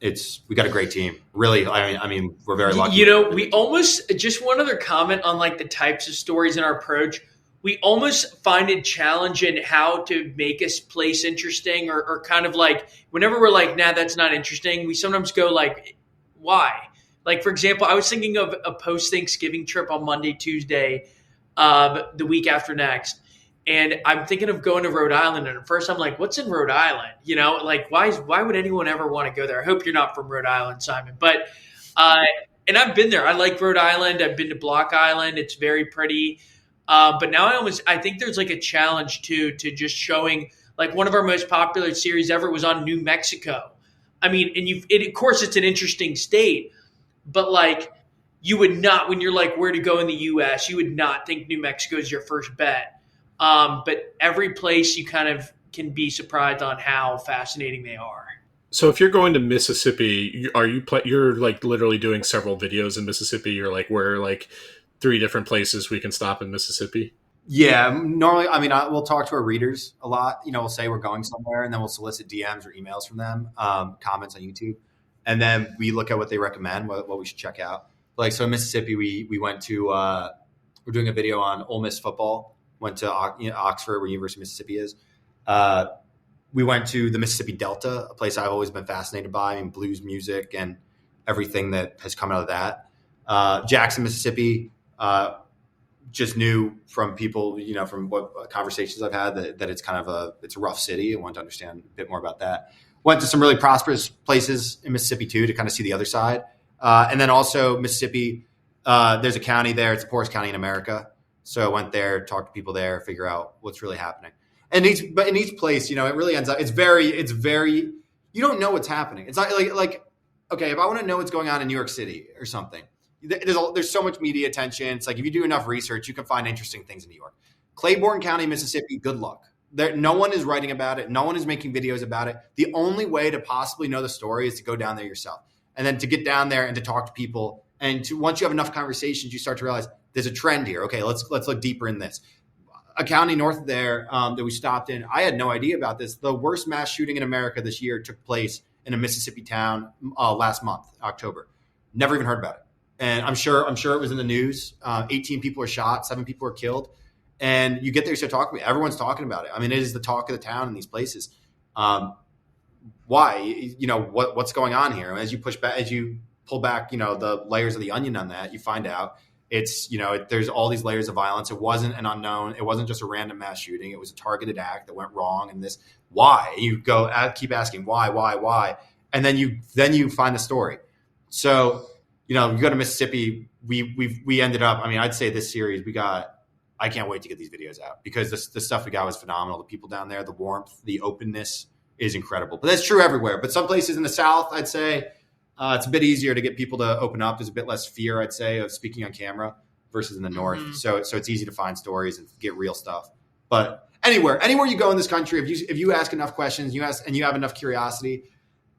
Speaker 3: We got a great team. Really, I mean, we're very lucky.
Speaker 2: We almost, just one other comment on like the types of stories in our approach. We almost find it challenging how to make a place interesting or kind of like whenever we're like, nah, that's not interesting. We sometimes go like, why? Like, for example, I was thinking of a post-Thanksgiving trip on Monday, Tuesday, the week after next. And I'm thinking of going to Rhode Island. And at first I'm like, what's in Rhode Island? Like, why would anyone ever want to go there? I hope you're not from Rhode Island, Simon. But, and I've been there. I like Rhode Island. I've been to Block Island. It's very pretty. But now I think there's like a challenge to just showing, like, one of our most popular series ever was on New Mexico. I mean, and of course it's an interesting state, but like, you would not, when you're like where to go in the U.S., you would not think New Mexico is your first bet. But every place you kind of can be surprised on how fascinating they are.
Speaker 1: So if you're going to Mississippi, you're like literally doing several videos in Mississippi? You're like, where like 3 different places we can stop in Mississippi?
Speaker 3: Yeah, normally, I mean, we'll talk to our readers a lot. We'll say we're going somewhere, and then we'll solicit DMs or emails from them, comments on YouTube, and then we look at what they recommend, what we should check out. Like, so in Mississippi, we went to we're doing a video on Ole Miss football. Went to Oxford, where University of Mississippi is. We went to the Mississippi Delta, a place I've always been fascinated by, and blues music and everything that has come out of that. Jackson, Mississippi. Just knew from people, from what conversations I've had that it's kind of it's a rough city. I wanted to understand a bit more about that. Went to some really prosperous places in Mississippi too, to kind of see the other side. And then also Mississippi, there's a county there. It's the poorest county in America. So I went there, talked to people there, figure out what's really happening. But in each place, it really ends up, it's very, you don't know what's happening. It's not like, okay, if I want to know what's going on in New York City or something, there's so much media attention. It's like, if you do enough research, you can find interesting things in New York. Claiborne County, Mississippi, good luck. No one is writing about it. No one is making videos about it. The only way to possibly know the story is to go down there yourself. And then to get down there and to talk to people. And once you have enough conversations, you start to realize there's a trend here. Okay, let's look deeper in this. A county north of there that we stopped in, I had no idea about this. The worst mass shooting in America this year took place in a Mississippi town last month, October. Never even heard about it. And I'm sure it was in the news. 18 people were shot, 7 people were killed. And you get there, you start talking about it. Everyone's talking about it. I mean, it is the talk of the town in these places. Why? What's going on here? As you pull back, the layers of the onion on that, you find out it's, there's all these layers of violence. It wasn't an unknown. It wasn't just a random mass shooting. It was a targeted act that went wrong. And this, why? You keep asking why? And then you find the story. So, you go to Mississippi, we ended up, I'd say this series I can't wait to get these videos out, because the stuff we got was phenomenal. The people down there, the warmth, the openness is incredible. But that's true everywhere. But some places in the South, I'd say it's a bit easier to get people to open up. There's a bit less fear, I'd say, of speaking on camera versus in the North. Mm-hmm. So it's easy to find stories and get real stuff. But anywhere you go in this country, if you ask enough questions, you have enough curiosity,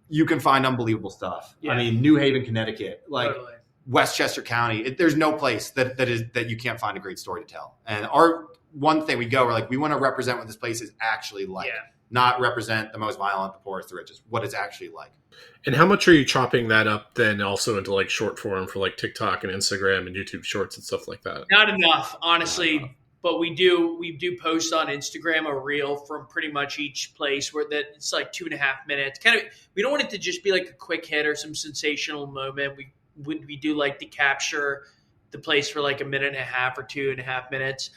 Speaker 3: you can find unbelievable stuff. Yeah. New Haven, Connecticut, totally. Westchester County. There's no place that you can't find a great story to tell. And our one thing we're like, we want to represent what this place is actually like, not represent the most violent, the poorest, the richest, what it's actually like.
Speaker 1: And how much are you chopping that up then also into like short form for like TikTok and Instagram and YouTube Shorts and stuff like that?
Speaker 2: Not enough, honestly. Not enough. But we do post on Instagram a reel from pretty much each place where that it's like 2.5 minutes. We don't want it to just be like a quick hit or some sensational moment. We do like to capture the place for like 1.5 minutes or 2.5 minutes.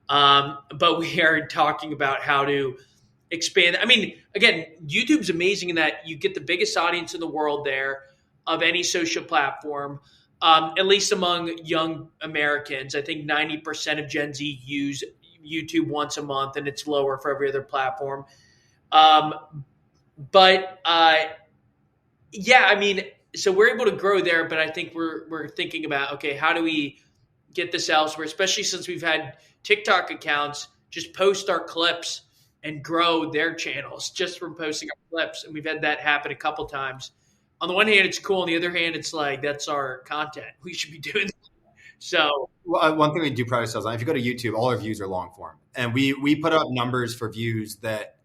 Speaker 2: But we are talking about how to expand. Again, YouTube's amazing in that you get the biggest audience in the world there of any social platform. At least among young Americans, I think 90% of Gen Z use YouTube once a month, and it's lower for every other platform. So we're able to grow there, but I think we're thinking about, okay, how do we get this elsewhere, especially since we've had TikTok accounts just post our clips and grow their channels just from posting our clips. And we've had that happen a couple times. On the one hand, it's cool. On the other hand, it's like, that's our content. We should be doing that. So
Speaker 3: one thing we do pride ourselves on, if you go to YouTube, all our views are long form. And we put up numbers for views that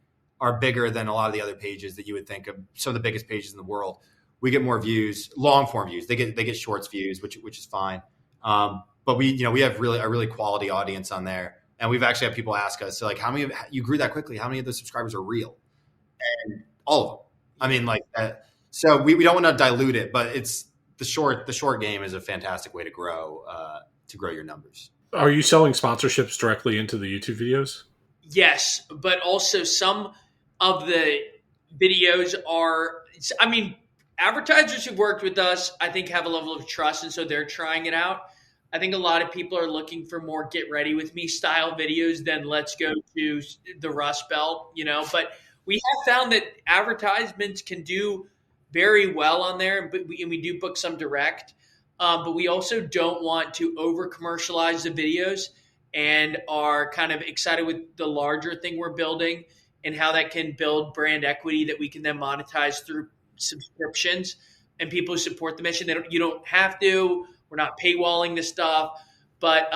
Speaker 3: are bigger than a lot of the other pages that you would think of, some of the biggest pages in the world. We get more views, long form views. They get shorts views, which is fine. But we have a really quality audience on there. And we've actually had people ask us, so like, how many you grew that quickly? How many of those subscribers are real? And all of them. So we don't want to dilute it, but it's the short game is a fantastic way to grow your numbers.
Speaker 1: Are you selling sponsorships directly into the YouTube videos?
Speaker 2: Yes, but also some of the videos are, advertisers who've worked with us, I think, have a level of trust, and so they're trying it out. I think a lot of people are looking for more get ready with me style videos than let's go to the Rust Belt, but we have found that advertisements can do very well on there, but we do book some direct. But we also don't want to over commercialize the videos and are kind of excited with the larger thing we're building and how that can build brand equity that we can then monetize through subscriptions and people who support the mission. You don't have to. We're not paywalling this stuff, but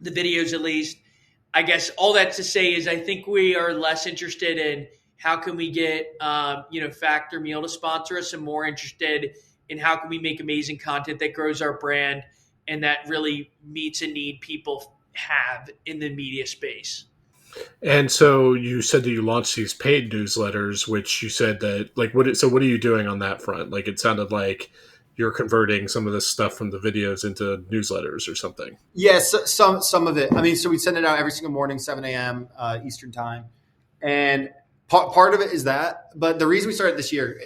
Speaker 2: the videos at least. I guess all that to say is I think we are less interested in how can we get Factor Meal to sponsor us, and more interested in how can we make amazing content that grows our brand and that really meets a need people have in the media space.
Speaker 1: And so you said that you launched these paid newsletters, which you said that what are you doing on that front? Like, it sounded like you're converting some of this stuff from the videos into newsletters or something.
Speaker 3: Yes, some of it. I mean, so we send it out every single morning, 7 a.m. Eastern time. And part of it is that. But the reason we started this year,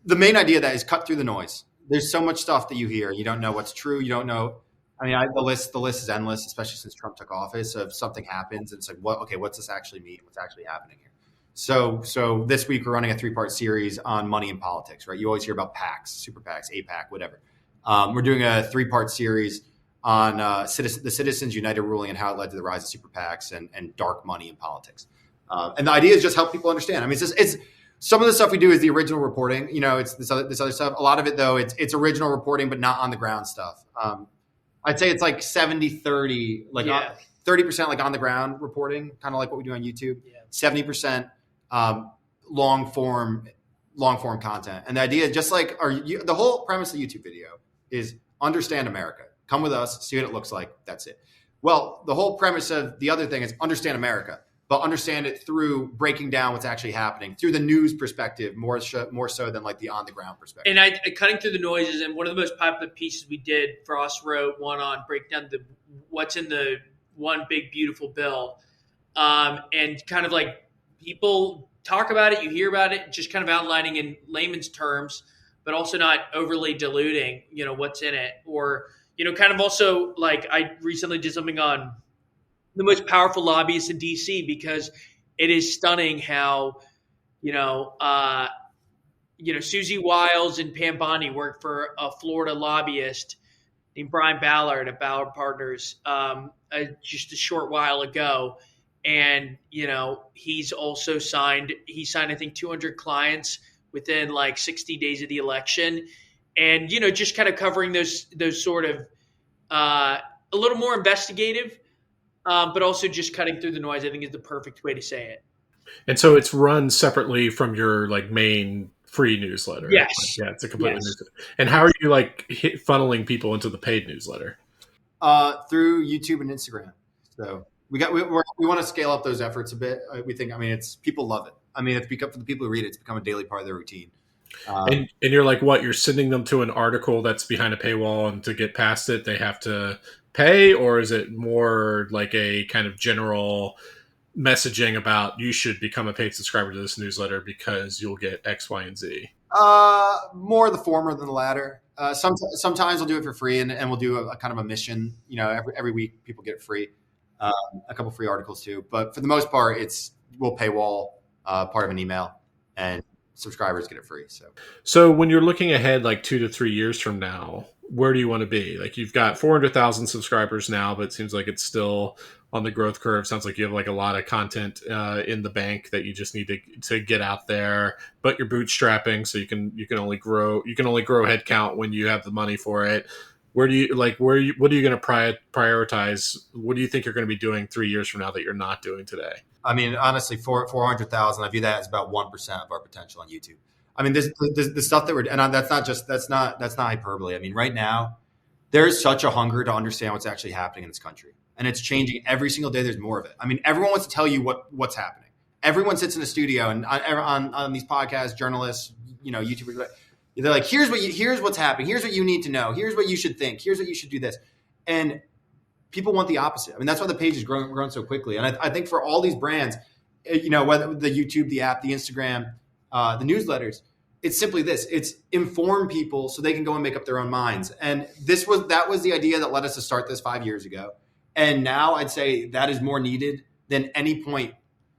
Speaker 3: the main idea of that is cut through the noise. There's so much stuff that you hear. You don't know what's true. You don't know. I mean, the list is endless, especially since Trump took office. So if something happens, it's like, what's this actually mean? What's actually happening here? So this week we're running a 3-part series on money and politics, right? You always hear about PACs, super PACs, APAC, whatever. We're doing a 3-part series on the Citizens United ruling and how it led to the rise of super PACs and dark money in politics. And the idea is just help people understand. I mean, it's some of the stuff we do is the original reporting. It's this other stuff. A lot of it, though, it's original reporting, but not on the ground stuff. I'd say it's like 70-30, 30% like on the ground reporting, kind of like what we do on YouTube. 70% long form content. And the idea is just like the whole premise of the YouTube video is understand America. Come with us, see what it looks like. That's it. Well, the whole premise of the other thing is understand America, but understand it through breaking down what's actually happening through the news perspective, more so than like the on the ground perspective.
Speaker 2: And cutting through the noises. And one of the most popular pieces we did, Frost wrote one on break down what's in the one big beautiful bill, and kind of like people talk about it, you hear about it, just kind of outlining in layman's terms, but also not overly diluting, what's in it. Or, kind of also like I recently did something on the most powerful lobbyists in DC, because it is stunning how, Susie Wiles and Pam Bondi worked for a Florida lobbyist named Brian Ballard at Ballard Partners just a short while ago. And, he's also signed, I think 200 clients within like 60 days of the election. And, just kind of covering those sort of a little more investigative, but also just cutting through the noise, I think is the perfect way to say it.
Speaker 1: And so it's run separately from your like main free newsletter.
Speaker 2: Yes.
Speaker 1: Yeah, it's a completely newsletter. And how are you like funneling people into the paid newsletter?
Speaker 3: Through YouTube and Instagram. So we want to scale up those efforts a bit. We think, it's people love it. It's become, for the people who read it, it's become a daily part of their routine.
Speaker 1: And you're like, what? You're sending them to an article that's behind a paywall, and to get past it, they have to pay, or is it more like a kind of general messaging about you should become a paid subscriber to this newsletter because you'll get X, Y, and Z?
Speaker 3: More the former than the latter. Sometimes we'll do it for free, and we'll do a kind of a mission. Every week people get it free. A couple free articles too, but for the most part, we'll paywall part of an email, and subscribers get it free. So
Speaker 1: when you're looking ahead, like 2 to 3 years from now, where do you want to be? Like, you've got 400,000 subscribers now, but it seems like it's still on the growth curve. Sounds like you have like a lot of content in the bank that you just need to get out there, but you're bootstrapping, so you can only grow headcount when you have the money for it. What are you going to prioritize? What do you think you're going to be doing 3 years from now that you're not doing today?
Speaker 3: Honestly, 400,000, I view that as about 1% of our potential on YouTube. The stuff that that's not hyperbole. Right now, there's such a hunger to understand what's actually happening in this country, and it's changing every single day. There's more of it. Everyone wants to tell you what's happening. Everyone sits in a studio and on these podcasts, journalists, YouTubers. They're like, here's what's happening. Here's what you need to know. Here's what you should think. Here's what you should do this. And people want the opposite. That's why the page has grown so quickly. And I think for all these brands, whether the YouTube, the app, the Instagram, the newsletters, it's simply this: it's inform people so they can go and make up their own minds. And that was the idea that led us to start this 5 years ago. And now I'd say that is more needed than any point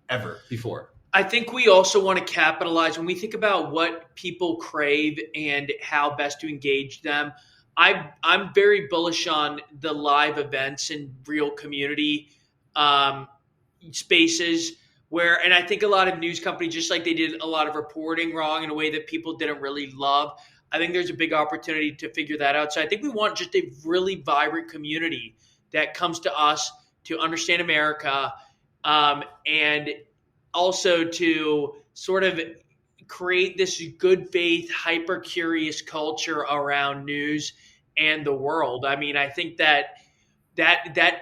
Speaker 3: ever before.
Speaker 2: I think we also want to capitalize when we think about what people crave and how best to engage them. I'm very bullish on the live events and real community spaces and I think a lot of news companies, just like they did a lot of reporting wrong in a way that people didn't really love, I think there's a big opportunity to figure that out. So I think we want just a really vibrant community that comes to us to understand America, and also to sort of create this good faith, hyper curious culture around news and the world. I mean, I think that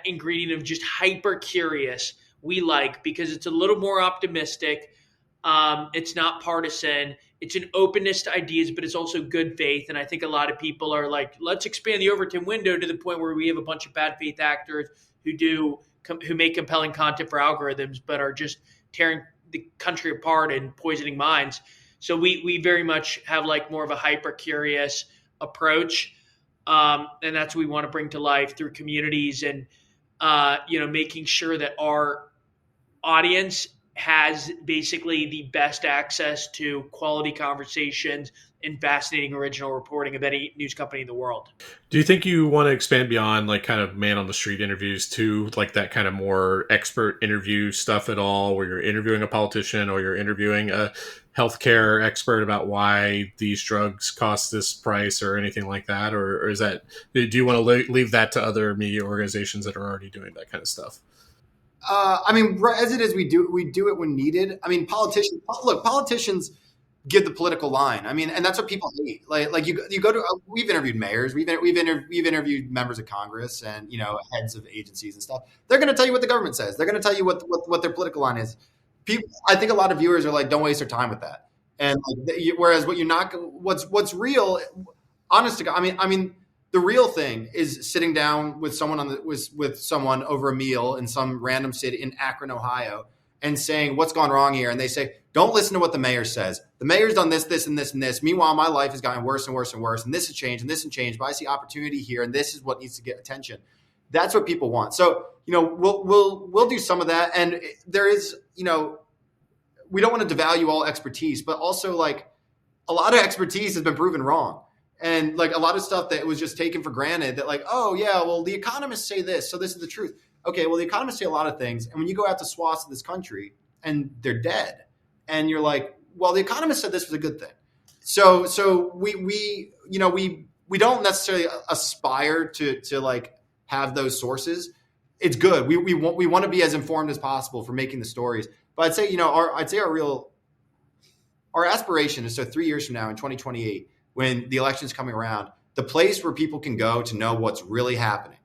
Speaker 2: ingredient of just hyper curious we like because it's a little more optimistic. It's not partisan. It's an openness to ideas, but it's also good faith. And I think a lot of people are like, let's expand the Overton window to the point where we have a bunch of bad faith actors who make compelling content for algorithms, but are just tearing the country apart and poisoning minds. So we very much have like more of a hyper curious approach. And that's what we want to bring to life through communities and, making sure that our audience has basically the best access to quality conversations and fascinating original reporting of any news company in the world.
Speaker 1: Do you think you want to expand beyond like kind of man on the street interviews to like that kind of more expert interview stuff at all, where you're interviewing a politician or you're interviewing a healthcare expert about why these drugs cost this price or anything like that? Or is that, do you want to leave that to other media organizations that are already doing that kind of stuff?
Speaker 3: I mean, as it is, we do it when needed. I mean, politicians give the political line. I mean, and that's what people hate. Like you go to, we've interviewed mayors, we've interviewed members of Congress and, heads of agencies and stuff. They're going to tell you what the government says. They're going to tell you what their political line is. I think a lot of viewers are like, don't waste their time with that. And whereas what's real, honest to God, I mean, the real thing is sitting down with someone with someone over a meal in some random city in Akron, Ohio, and saying what's gone wrong here. And they say, don't listen to what the mayor says. The mayor's done this, this, and this, and this. Meanwhile, my life has gotten worse and worse and worse. And this has changed and this has changed. But I see opportunity here, and this is what needs to get attention. That's what people want. So, we'll do some of that. And there is, we don't want to devalue all expertise, but also like a lot of expertise has been proven wrong. And like a lot of stuff that was just taken for granted that like, oh yeah, well, the economists say this, so this is the truth. Okay, well, the economists say a lot of things. And when you go out to swaths of this country and they're dead and you're like, well, the economist said this was a good thing. So we don't necessarily aspire to like have those sources. It's good. We want to be as informed as possible for making the stories. But I'd say, our aspiration is, so 3 years from now in 2028, when the election's coming around, the place where people can go to know what's really happening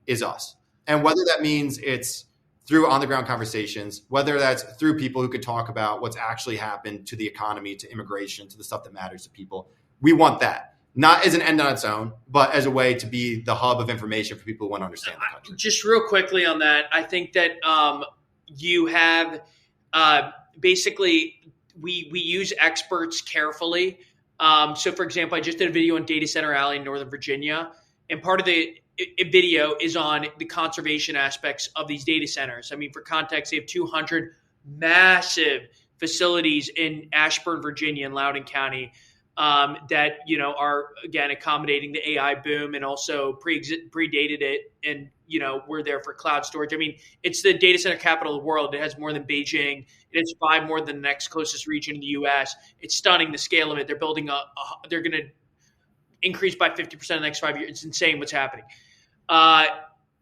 Speaker 3: is us. And whether that means it's through on-the-ground conversations, whether that's through people who could talk about what's actually happened to the economy, to immigration, to the stuff that matters to people, we want that. Not as an end on its own, but as a way to be the hub of information for people who want to understand the country.
Speaker 2: Just real quickly on that, I think that you have basically we use experts carefully. So, for example, I just did a video on Data Center Alley in Northern Virginia, and part of the video is on the conservation aspects of these data centers. I mean, for context, they have 200 massive facilities in Ashburn, Virginia, and Loudoun County that are again accommodating the AI boom and also predated it, and we're there for cloud storage. I mean, it's the data center capital of the world. It has more than Beijing. It has 5 more than the next closest region in the U.S. It's stunning, the scale of it. They're building they're going to increase by 50% in the next 5 years. It's insane what's happening.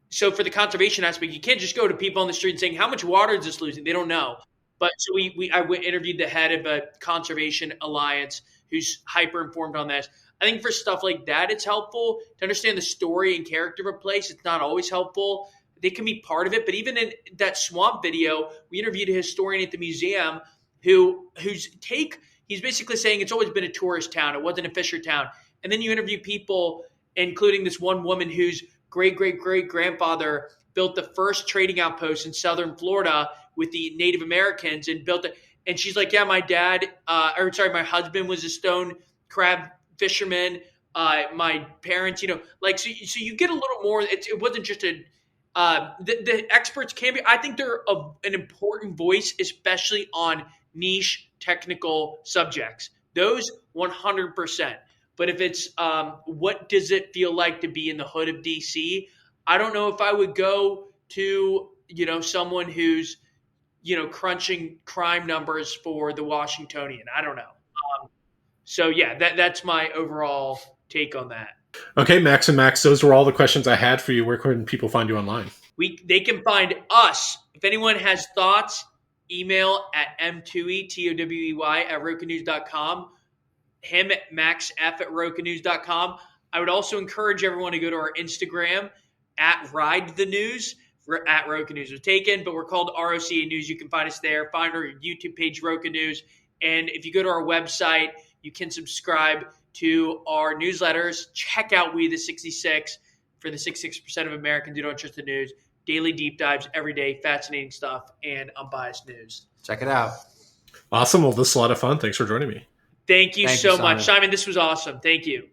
Speaker 2: So for the conservation aspect, you can't just go to people on the street and saying, how much water is this losing? They don't know. But so I interviewed the head of a conservation alliance who's hyper informed on this. I think for stuff like that, it's helpful to understand the story and character of a place. It's not always helpful. They can be part of it. But even in that swamp video, we interviewed a historian at the museum whose take, he's basically saying it's always been a tourist town. It wasn't a fisher town. And then you interview people, including this one woman whose great-great-great-grandfather built the first trading outpost in southern Florida with the Native Americans and built it. And she's like, yeah, my husband was a stone crab fisherman. My parents, so you get a little more. It wasn't just the experts can be. I think they're an important voice, especially on niche technical subjects. Those 100%. But if it's what does it feel like to be in the hood of DC? I don't know if I would go to someone who's crunching crime numbers for the Washingtonian. I don't know. So yeah, that's my overall take on that.
Speaker 1: Okay, Max and Max, those were all the questions I had for you. Where can people find you online?
Speaker 2: They can find us. If anyone has thoughts, email at m2etowey@rokunews.com. Him at maxf@rokunews.com. I would also encourage everyone to go to our Instagram at Ride the News. At Roku News was taken, but we're called ROCA News. You can find us there. Find our YouTube page, Roku News. And if you go to our website, you can subscribe to our newsletters. Check out We the 66 for the 66% of Americans who don't trust the news. Daily deep dives every day, fascinating stuff, and unbiased news.
Speaker 3: Check it out.
Speaker 1: Awesome. Well, this is a lot of fun. Thanks for joining me.
Speaker 2: Thank you so much, Simon. This was awesome. Thank you.